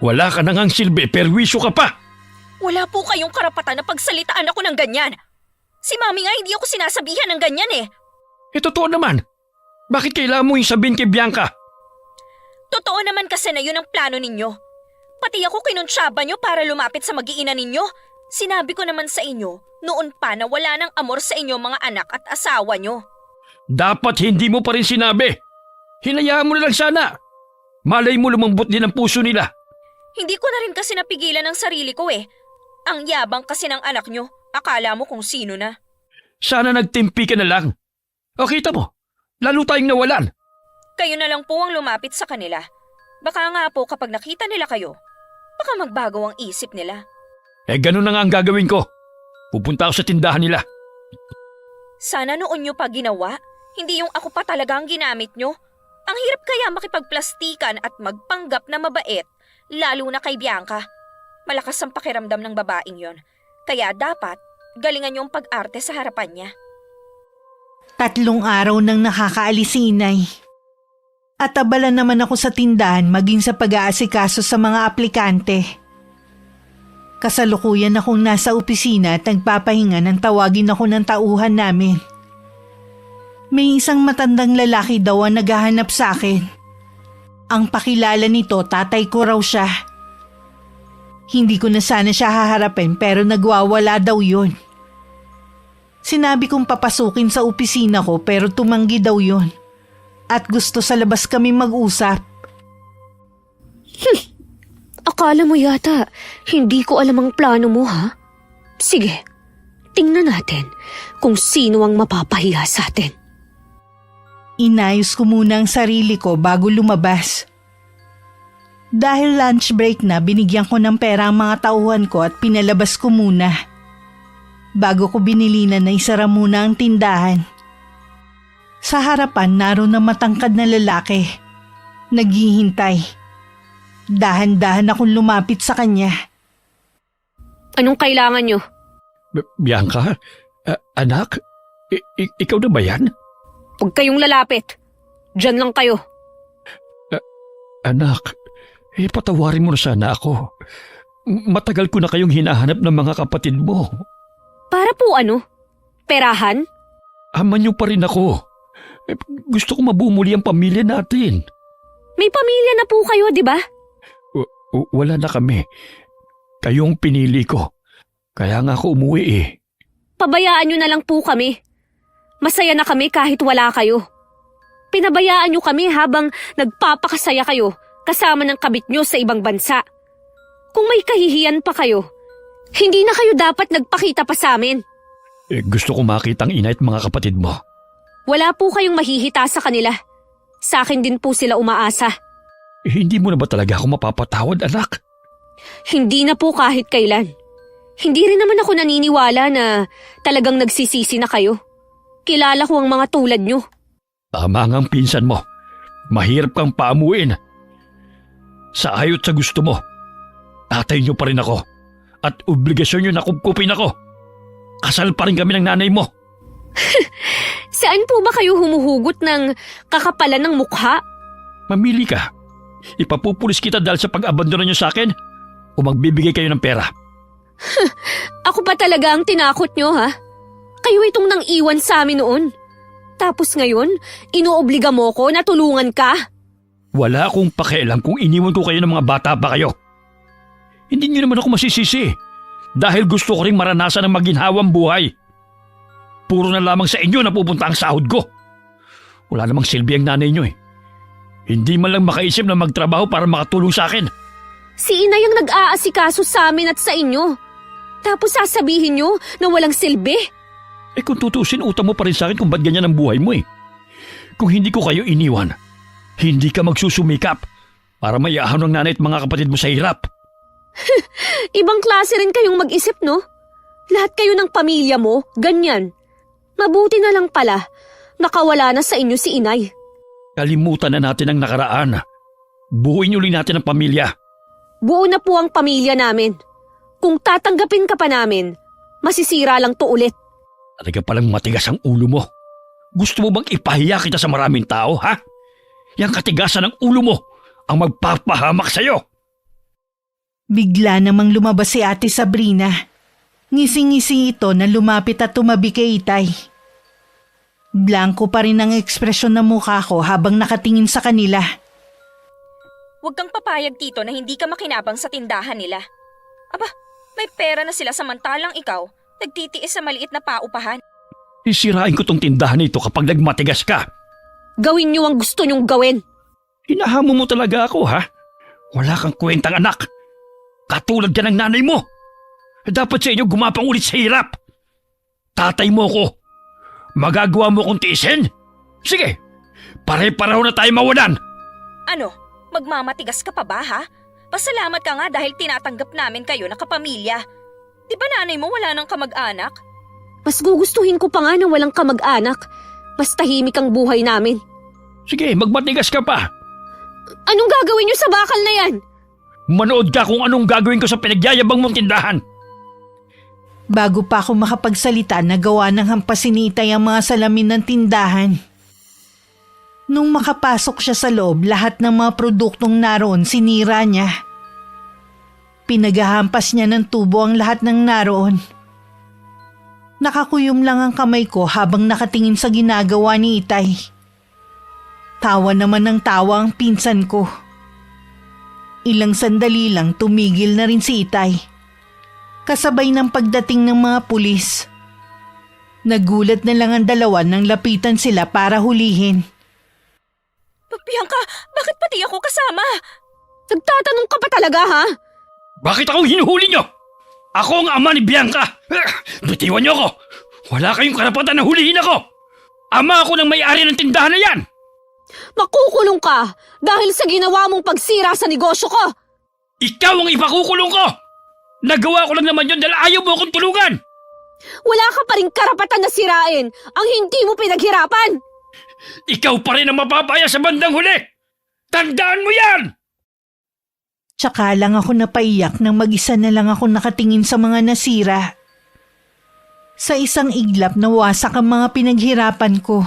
Wala ka nang silbi, perwisyo ka pa! Wala po kayong karapatan na pagsalitaan ako ng ganyan. Si Mami nga hindi ako sinasabihan ng ganyan eh. Totoo naman. Bakit kailangan mo yung sabihin kay Bianca? Totoo naman kasi na yun ang plano ninyo. Pati ako kinuntsaba nyo para lumapit sa mag-iina ninyo. Sinabi ko naman sa inyo, noon pa na wala nang amor sa inyo mga anak at asawa nyo. Dapat hindi mo pa rin sinabi. Hinayaan mo na lang sana. Malay mo lumambot din ang puso nila. Hindi ko na rin kasi napigilan ang sarili ko eh. Ang yabang kasi ng anak nyo, akala mo kung sino na. Sana nagtimpi ka na lang. O kita mo, lalo tayong nawalan. Kayo na lang po ang lumapit sa kanila. Baka nga po kapag nakita nila kayo, baka magbago ang isip nila. Ganun na nga ang gagawin ko. Pupunta ako sa tindahan nila. Sana noon nyo pa ginawa, hindi yung ako pa talaga ang ginamit nyo. Ang hirap kaya makipagplastikan at magpanggap na mabait, lalo na kay Bianca. Malakas ang pakiramdam ng babaeng yon. Kaya dapat, galingan nyo ang pag-arte sa harapan niya. 3 araw nang nakakaalis si Inay. At abala naman ako sa tindahan maging sa pag-aasikaso sa mga aplikante. Kasalukuyan akong nasa opisina at nagpapahinga nang tawagin ako ng tauhan namin. May isang matandang lalaki daw ang naghahanap sa akin. Ang pakilala nito, tatay ko raw siya. Hindi ko na sana siya haharapin pero nagwawala daw yun. Sinabi kong papasukin sa opisina ko pero tumanggi daw yun. At gusto sa labas kami mag-usap. Akala mo yata, hindi ko alam ang plano mo ha? Sige, tingnan natin kung sino ang mapapahiya sa atin. Inayos ko muna ang sarili ko bago lumabas. Dahil lunch break na, binigyan ko ng pera ang mga tauhan ko at pinalabas ko muna. Bago ko binilinan na isara muna ang tindahan. Sa harapan naroon na matangkad na lalaki. Naghihintay. Dahan-dahan akong lumapit sa kanya. Anong kailangan nyo? Bianca? Anak? Ikaw na ba yan? Huwag kayong lalapit. Diyan lang kayo. Anak, patawarin mo na sana ako. Matagal ko na kayong hinahanap ng mga kapatid mo. Para po ano? Perahan? Ama niyo pa rin ako. Gusto ko mabuo muli ang pamilya natin. May pamilya na po kayo, di ba? Wala na kami. Kayong pinili ko. Kaya nga ako umuwi eh. Pabayaan nyo na lang po kami. Masaya na kami kahit wala kayo. Pinabayaan nyo kami habang nagpapakasaya kayo kasama ng kabit nyo sa ibang bansa. Kung may kahihiyan pa kayo, hindi na kayo dapat nagpakita pa sa amin. Gusto ko makita ang ina at mga kapatid mo. Wala po kayong mahihita sa kanila. Sa akin din po sila umaasa. Hindi mo na ba talaga ako mapapatawad, anak? Hindi na po kahit kailan. Hindi rin naman ako naniniwala na talagang nagsisisi na kayo. Kilala ko ang mga tulad nyo. Tama nga ang pinsan mo. Mahirap kang paamuin. Sa ayot sa gusto mo, tatay niyo pa rin ako. At obligasyon niyo na kupkupin ako. Kasal pa rin kami ng nanay mo. Saan po ba kayo humuhugot ng kakapalan ng mukha? Mamili ka. Ipapupulis kita dahil sa pag-abandona niyo sa akin o magbibigay kayo ng pera. Ako pa talaga ang tinakot nyo, ha? Kayo itong nang iwan sa amin noon. Tapos ngayon, inuobliga mo ko na tulungan ka? Wala akong pakialam kung iniwan ko kayo ng mga bata pa kayo. Hindi niyo naman ako masisisi dahil gusto ko rin maranasan ang maginhawang buhay. Puro na lamang sa inyo na pupunta ang sahod ko. Wala namang silbi ang nanay niyo eh. Hindi man lang makaisip na magtrabaho para makatulong sa akin. Si Inay ang nag-aasikaso sa amin at sa inyo. Tapos sasabihin nyo na walang silbi? Kung tutusin, utang mo pa rin sa akin kung ba't ganyan ang buhay mo eh. Kung hindi ko kayo iniwan, hindi ka magsusumikap para mayahan ng nanay at mga kapatid mo sa hirap. Ibang klase rin kayong mag-isip, no? Lahat kayo ng pamilya mo, ganyan. Mabuti na lang pala, nakawala na sa inyo si Inay. Kalimutan na natin ang nakaraan. Buuin uli natin ang pamilya. Buo na po ang pamilya namin. Kung tatanggapin ka pa namin, masisira lang to ulit. Talaga palang matigas ang ulo mo. Gusto mo bang ipahiya kita sa maraming tao, ha? Yang katigasan ng ulo mo ang magpapahamak sa'yo. Bigla namang lumabas si Ate Sabrina. Ngising-ngisi ito na lumapit at tumabi kay Itay. Blanco pa rin ang ekspresyon ng mukha ko habang nakatingin sa kanila. Huwag kang papayag, Tito, na hindi ka makinabang sa tindahan nila. Aba, may pera na sila samantalang ikaw, nagtitiis sa maliit na paupahan. Isirain ko tong tindahan nito kapag nagmatigas ka. Gawin niyo ang gusto niyong gawin. Hinahamo mo talaga ako, ha? Wala kang kwentang anak. Katulad ka ng nanay mo. Dapat sa inyo gumapang ulit sa hirap. Tatay mo ko. Magagawa mo kong tiisin? Sige, pare-pareho na tayo mawalan. Ano, magmamatigas ka pa ba, ha? Pasalamat ka nga dahil tinatanggap namin kayo na kapamilya. Di ba nanay mo wala nang kamag-anak? Mas gugustuhin ko pa nga na walang kamag-anak. Mas tahimik ang buhay namin. Sige, magmatigas ka pa. Anong gagawin niyo sa bakal na yan? Manood ka kung anong gagawin ko sa pinagyayabang mong tindahan. Bago pa ako makapagsalita, nagawa ng hampasin ni Itay ang mga salamin ng tindahan. Nung makapasok siya sa loob, lahat ng mga produktong naroon sinira niya. Pinaghahampas niya ng tubo ang lahat ng naroon. Nakakuyom lang ang kamay ko habang nakatingin sa ginagawa ni Itay. Tawa naman ng tawa ang pinsan ko. Ilang sandali lang tumigil na rin si Itay. Kasabay ng pagdating ng mga pulis. Nagulat na lang ang dalawa nang lapitan sila para hulihin. Bianca, bakit pati ako kasama? Nagtatanong ka pa talaga, ha? Bakit ako hinuhuli nyo? Ako ang ama ni Bianca. Bitiwan nyo ako. Wala kayong karapatan na hulihin ako. Ama ako ng may-ari ng tindahan na yan. Makukulong ka dahil sa ginawa mong pagsira sa negosyo ko. Ikaw ang ipakukulong ko. Nagawa ko lang naman yun dahil ayaw mo akong tulungan. Wala ka pa rin karapatan na sirain ang hindi mo pinaghirapan. Ikaw pa rin ang mapapaya sa bandang huli. Tandaan mo yan! Tsaka lang ako napaiyak nang mag-isa na lang ako nakatingin sa mga nasira. Sa isang iglap nawasak ang mga pinaghirapan ko.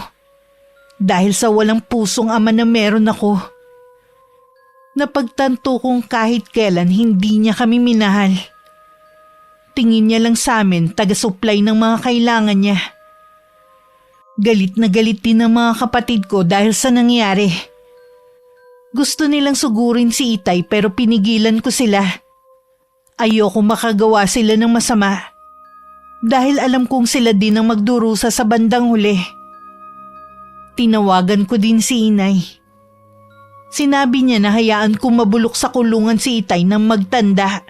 Dahil sa walang pusong ama na meron ako. Napagtanto kong kahit kailan hindi niya kami minahal. Tingin niya lang sa amin, taga-supply ng mga kailangan niya. Galit na galit din ang mga kapatid ko dahil sa nangyari. Gusto nilang sugurin si Itay pero pinigilan ko sila. Ayoko makagawa sila ng masama. Dahil alam kong sila din ang magdurusa sa bandang huli. Tinawagan ko din si Inay. Sinabi niya na hayaan kong mabulok sa kulungan si Itay nang magtanda.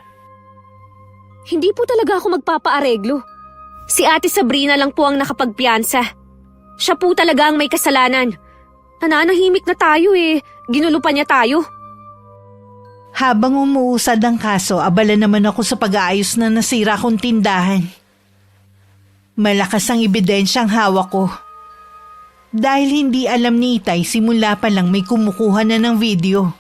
Hindi po talaga ako magpapaareglo. Si Ate Sabrina lang po ang nakapagpiyansa. Siya po talaga ang may kasalanan. Nananahimik na tayo eh. Ginulo pa niya tayo. Habang umuusad ang kaso, abala naman ako sa pag-aayos na nasira kong tindahan. Malakas ang ebidensyang hawak ko. Dahil hindi alam ni Itay, simula pa lang may kumukuha na ng video.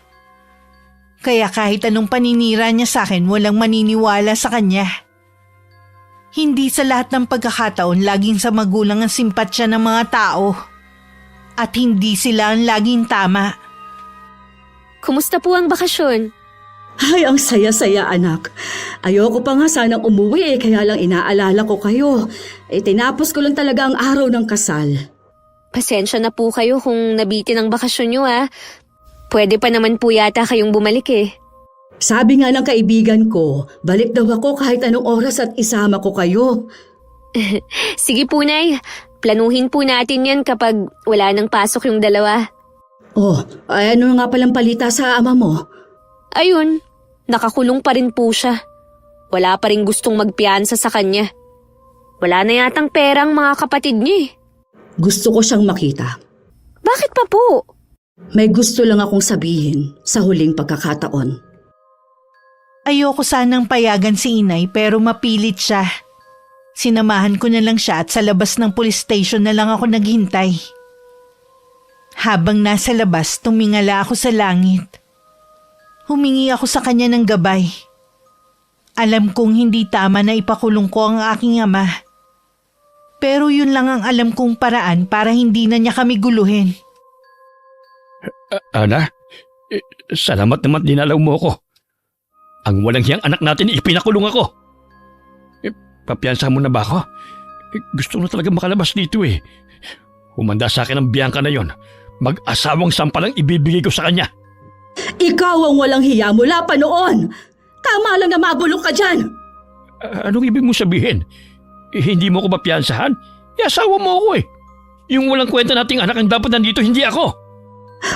Kaya kahit anong paninira niya sa akin, walang maniniwala sa kanya. Hindi sa lahat ng pagkakataon laging sa magulang ang simpatsya ng mga tao. At hindi sila ang laging tama. Kumusta po ang bakasyon? Ay, ang saya-saya anak. Ayoko pa nga sanang umuwi kaya lang inaalala ko kayo. Tinapos ko lang talaga ang araw ng kasal. Pasensya na po kayo kung nabitin ang bakasyon niyo, ha. Pwede pa naman po yata kayong bumalik eh. Sabi nga ng kaibigan ko, balik daw ako kahit anong oras at isama ko kayo. Sige po, Nay. Planuhin po natin yan kapag wala nang pasok yung dalawa. Oh, ay ano nga palang palita sa ama mo? Ayun, nakakulong pa rin po siya. Wala pa rin gustong magpiyansa sa kanya. Wala na yatang pera ang mga kapatid niya eh. Gusto ko siyang makita. Bakit pa po? May gusto lang akong sabihin sa huling pagkakataon. Ayoko sanang payagan si Inay pero mapilit siya. Sinamahan ko na lang siya at sa labas ng police station na lang ako naghintay. Habang nasa labas, tumingala ako sa langit. Humingi ako sa kanya ng gabay. Alam kong hindi tama na ipakulong ko ang aking ama. Pero yun lang ang alam kong paraan para hindi na niya kami guluhin. Ana, salamat naman dinalaw mo ako. Ang walang hiyang anak natin ipinakulong ako. Papiyansa mo na ba ako? Gusto ko na talaga makalabas dito eh. Humanda sa akin ang Bianca na yon. Mag-asawang sampalang ibibigay ko sa kanya. Ikaw ang walang hiya mula pa noon. Tama lang na mabulok ka dyan. Anong ibig mo sabihin? Hindi mo ko mapiyansahan? Asawa mo ako eh. Yung walang kwenta nating anak ang dapat nandito, hindi ako.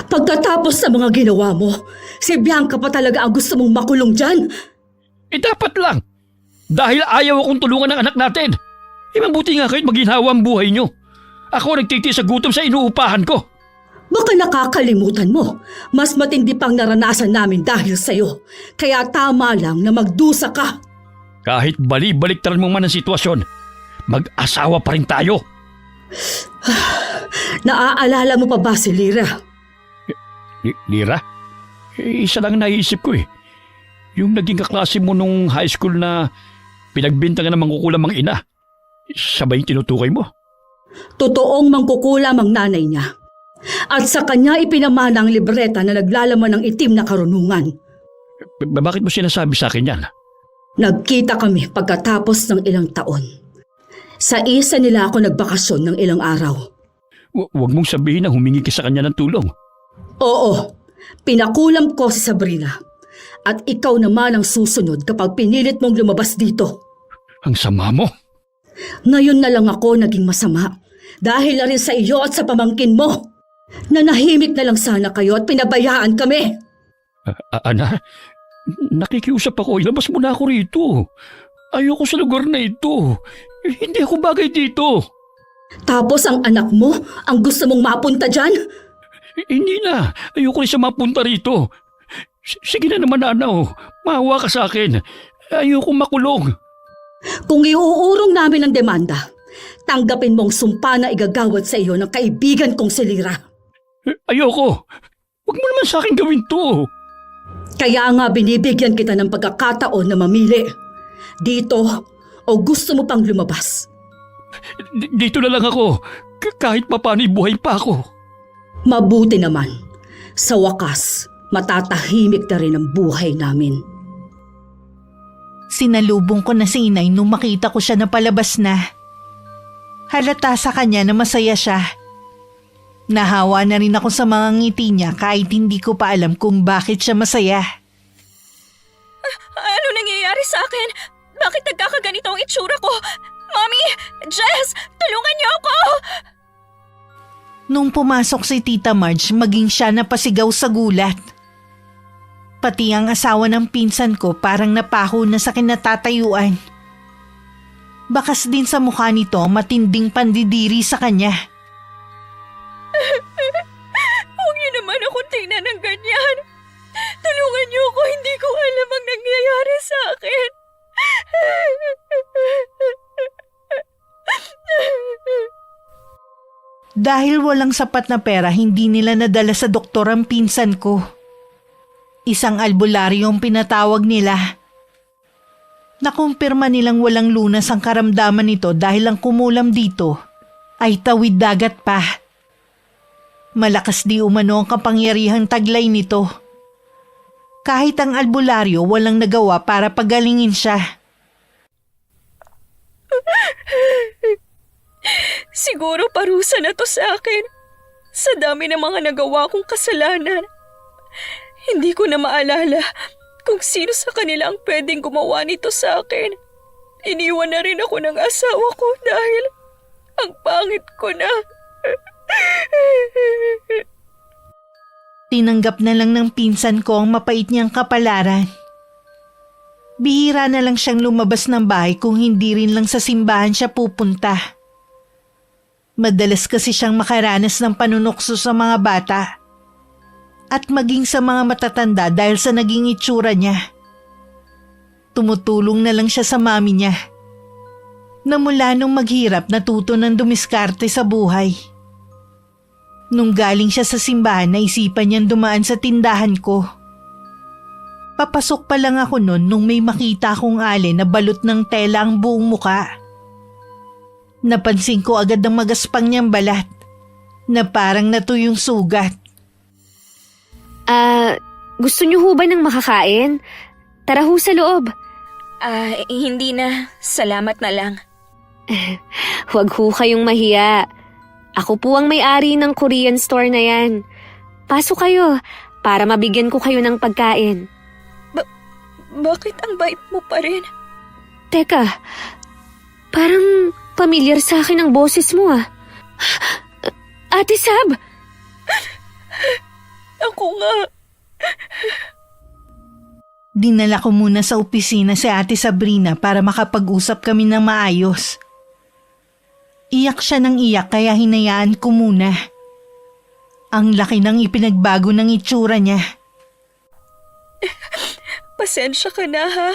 Pagkatapos sa mga ginawa mo, si Bianca pa talaga ang gusto mong makulong dyan. Dapat lang. Dahil ayaw akong tulungan ng anak natin. Mabuti nga kahit maginhawa ang buhay nyo. Ako nagtitiis sa gutom sa inuupahan ko. Baka nakakalimutan mo, mas matindi pang naranasan namin dahil sa'yo. Kaya tama lang na magdusa ka. Kahit bali-baliktaran mo man ang sitwasyon, mag-asawa pa rin tayo. Naaalala mo pa ba si Lira? Lira? Isa lang naisip ko eh. Yung naging kaklase mo nung high school na pinagbintangan ng mangkukulam ang ina. Sabay yung tinutukoy mo. Totoong mangkukulam ang nanay niya. At sa kanya ipinamana ang libreta na naglalaman ng itim na karunungan. Bakit mo sinasabi sa akin yan? Nagkita kami pagkatapos ng ilang taon. Sa isa nila ako nagbakasyon ng ilang araw. Huwag mong sabihin na humingi ka sa kanya ng tulong. Oo, pinakulam ko si Sabrina. At ikaw naman ang susunod kapag pinilit mong lumabas dito. Ang sama mo. Ngayon na lang ako naging masama. Dahil na rin sa iyo at sa pamangkin mo. Nanahimik na lang sana kayo at pinabayaan kami. Ana, nakikiusap ako. Ilabas mo na ako rito. Ayoko sa lugar na ito. Hindi ako bagay dito. Tapos ang anak mo ang gusto mong mapunta dyan? Hindi na. Ayoko rin siya mapunta rito. Sige na naman, Ana. Maawa ka sa akin. Ayoko makulong. Kung iuurong namin ang demanda, tanggapin mong sumpa na igagawad sa iyo ng kaibigan kong si Lira. Ayoko. Huwag mo naman sa akin gawin to. Kaya nga binibigyan kita ng pagkakataon na mamili. Dito o gusto mo pang lumabas? Dito na lang ako. Kahit papaano'y buhay pa ako. Mabuti naman. Sa wakas, matatahimik na rin ang buhay namin. Sinalubong ko na si inay nung makita ko siya na palabas na. Halata sa kanya na masaya siya. Nahawa na rin ako sa mga ngiti niya kahit hindi ko pa alam kung bakit siya masaya. Ano nangyayari sa akin? Bakit nagkakaganito ang itsura ko? Mommy! Jess! Tulungan niyo ako! Nung pumasok si Tita Marge, maging siya napasigaw sa gulat. Pati ang asawa ng pinsan ko parang napaho na sa kinatatayuan. Bakas din sa mukha nito matinding pandidiri sa kanya. Huwag niyo naman akong tingnan ng ganyan. Tulungan niyo ako, hindi ko alam ang nangyayari sa akin. Dahil walang sapat na pera, hindi nila nadala sa doktor ang pinsan ko. Isang albularyo ang pinatawag nila. Nakumpirma nilang walang lunas ang karamdaman nito dahil ang kumulam dito ay tawid dagat pa. Malakas di umano ang kapangyarihang taglay nito. Kahit ang albularyo walang nagawa para pagalingin siya. Siguro parusa na to sa akin. Sa dami ng mga nagawa kong kasalanan. Hindi ko na maalala kung sino sa kanila ang pwedeng gumawa nito sa akin. Iniwan na rin ako ng asawa ko dahil ang pangit ko na. Tinanggap na lang ng pinsan ko ang mapait niyang kapalaran. Bihira na lang siyang lumabas ng bahay kung hindi rin lang sa simbahan siya pupunta. Madalas kasi siyang makaranas ng panunukso sa mga bata. At maging sa mga matatanda dahil sa naging itsura niya. Tumutulong na lang siya sa mami niya. Na mula nung maghirap natuto ng dumiskarte sa buhay. Nung galing siya sa simbahan, naisipan niyang dumaan sa tindahan ko. Papasok pa lang ako noon nung may makita akong alin na balot ng tela ang buong muka. Napansin ko agad ang magaspang niyang balat na parang natuyong sugat. Gusto niyo ho ba ng makakain? Tara ho sa loob. Hindi na. Salamat na lang. Huwag ho kayong mahiya. Ako po ang may-ari ng Korean store na yan. Pasok kayo para mabigyan ko kayo ng pagkain. Bakit ang bait mo pa rin? Teka, parang pamilyar sa akin ang boses mo ah. Ate Sab! Ako nga. Dinala ko muna sa opisina si Ate Sabrina para makapag-usap kami ng maayos. Iyak siya ng iyak kaya hinayaan ko muna. Ang laki ng ipinagbago ng itsura niya. Pasensya ka na ha.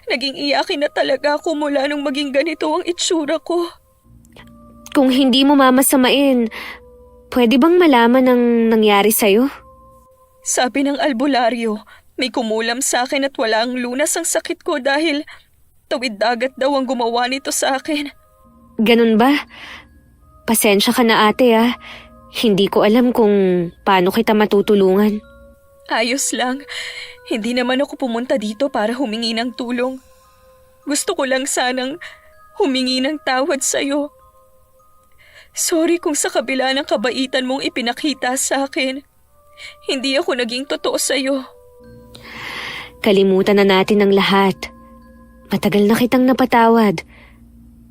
Naging iyakin na talaga ako mula nung maging ganito ang itsura ko. Kung hindi mo mamasamain, pwede bang malaman ang nangyari sa'yo? Sabi ng albularyo, may kumulam sa akin at wala ang lunas ang sakit ko dahil tawid dagat daw ang gumawa nito sa akin. Ganun ba? Pasensya ka na ate ah. Hindi ko alam kung paano kita matutulungan. Ayos lang. Hindi naman ako pumunta dito para humingi ng tulong. Gusto ko lang sanang humingi ng tawad sa'yo. Sorry kung sa kabila ng kabaitan mong ipinakita sa akin, hindi ako naging totoo sa'yo. Kalimutan na natin ang lahat. Matagal na kitang napatawad.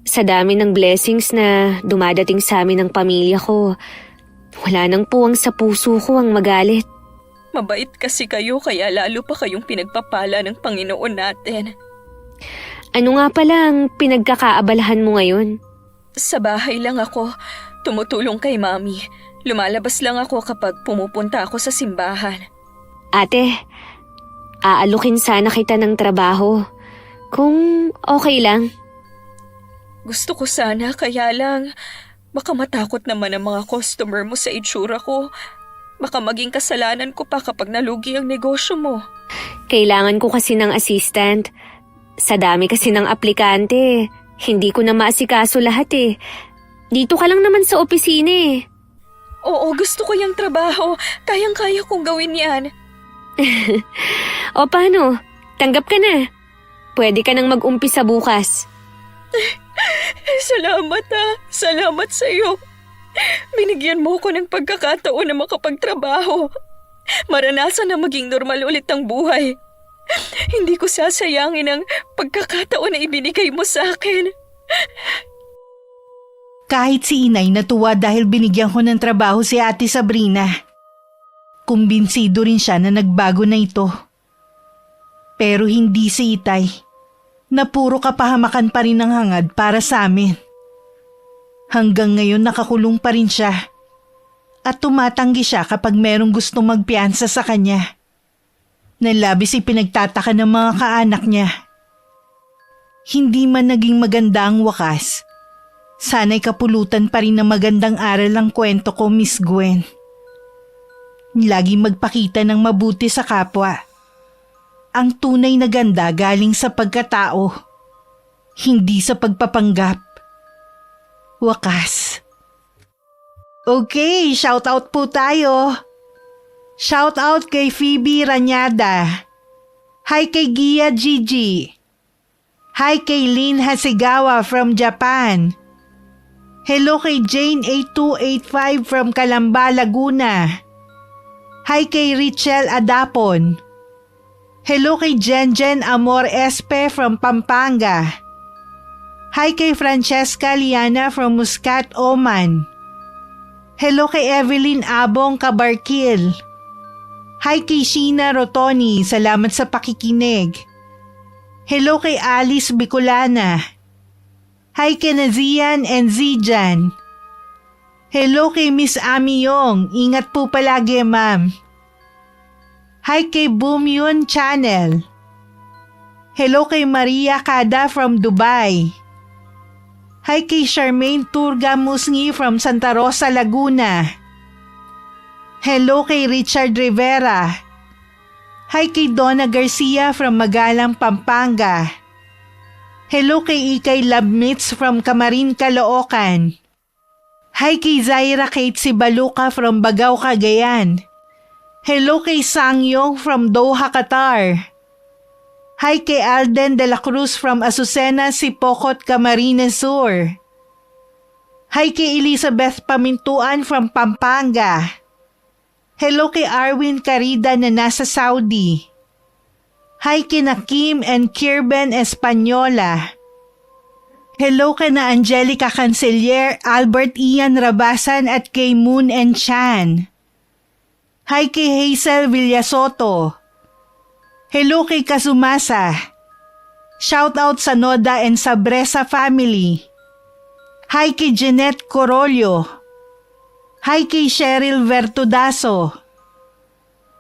Sa dami ng blessings na dumadating sa amin ng pamilya ko, wala nang puwang sa puso ko ang magalit. Mabait kasi kayo kaya lalo pa kayong pinagpapala ng Panginoon natin. Ano nga pala ang pinagkakaabalahan mo ngayon? Sa bahay lang ako, tumutulong kay Mami. Lumalabas lang ako kapag pumupunta ako sa simbahan. Ate, aalukin sana kita ng trabaho. Kung okay lang. Gusto ko sana kaya lang baka matakot naman ang mga customer mo sa itsura ko. Baka maging kasalanan ko pa kapag nalugi ang negosyo mo. Kailangan ko kasi ng assistant. Sa dami kasi ng aplikante, hindi ko na maasikaso lahat eh. Dito ka lang naman sa opisina eh. Oo, gusto ko yung trabaho. Kayang-kaya kong gawin yan. O paano? Tanggap ka na. Pwede ka nang mag-umpisa bukas. Salamat Salamat sa'yo. Binigyan mo ko ng pagkakataon na makapagtrabaho. Maranasan na maging normal ulit ang buhay. Hindi ko sasayangin ang pagkakataon na ibinigay mo sa akin. Kahit si inay natuwa dahil binigyan ko ng trabaho si Ate Sabrina. Kumbinsido rin siya na nagbago na ito. Pero hindi si Itay, na puro kapahamakan pa rin ang hangad para sa amin. Hanggang ngayon nakakulong pa rin siya at tumatanggi siya kapag merong gustong magpiyansa sa kanya. Nalabis ipinagtataka ng mga kaanak niya. Hindi man naging maganda ang wakas, sana'y kapulutan pa rin ng magandang aral ang kwento ko, Miss Gwen. Lagi magpakita ng mabuti sa kapwa. Ang tunay na ganda galing sa pagkatao, hindi sa pagpapanggap. Wakas. Okay, shoutout po tayo. Shoutout kay Phoebe Ranyada. Hi kay Gia Gigi. Hi kay Lynn Hasegawa from Japan. Hello kay Jane 8285 from Calamba, Laguna. Hi kay Richelle Adapon. Hello kay Jenjen Amor Espe from Pampanga. Hi kay Francesca Liana from Muscat, Oman. Hello kay Evelyn Abong Kabarkil. Hi kay Sheena Rotoni, salamat sa pakikinig. Hello kay Alice Bicolana. Hi kay Nazian and Zijan. Hello kay Miss Ami Yong, ingat po palagi ma'am. Hi kay Boom Yun Channel. Hello kay Maria Kada from Dubai. Hi kay Charmaine Turga Musngi from Santa Rosa, Laguna. Hello kay Richard Rivera. Hi kay Donna Garcia from Magalang, Pampanga. Hello kay Ikay Labmits from Camarin, Caloocan. Hi kay Zaira Kate Sibaluka from Bagao, Cagayan. Hello kay Sangyong from Doha, Qatar. Hi kay Alden de la Cruz from Azucena, Sipocot, Camarines Sur. Hi kay Elizabeth Pamintuan from Pampanga. Hello kay Arwin Carida na nasa Saudi. Hi kina Kim and Kirben Española. Hello kina Angelica Cancelier, Albert Ian Rabasan at kay Moon and Chan. Hi kay Hazel Villasoto. Hello kay Kazumasa. Shout out sa Noda and sa Bresa family. Hi kay Jeanette Corolio. Hi kay Cheryl Vertudaso.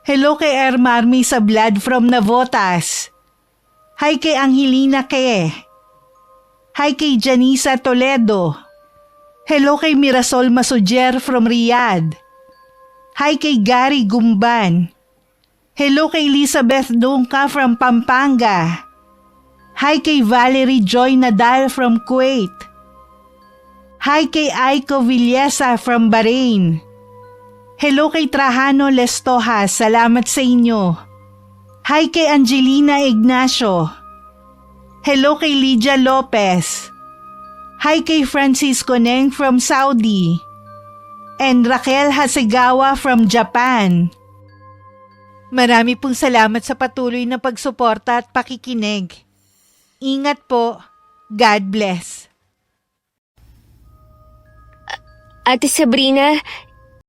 Hello kay Ermarmi sa Blood from Navotas. Hi kay Angelina Ke. Hi kay Janisa Toledo. Hello kay Mirasol Masujer from Riyadh. Hi kay Gary Gumban. Hello kay Elizabeth Dungka from Pampanga. Hi kay Valerie Joy Nadal from Kuwait. Hi kay Aiko Villesa from Bahrain. Hello kay Trajano Lestojas, salamat sa inyo. Hi kay Angelina Ignacio. Hello kay Lydia Lopez. Hi kay Francisco Neng from Saudi. And Raquel Hasegawa from Japan. Marami pong salamat sa patuloy na pagsuporta at pakikinig. Ingat po. God bless. Ate Sabrina,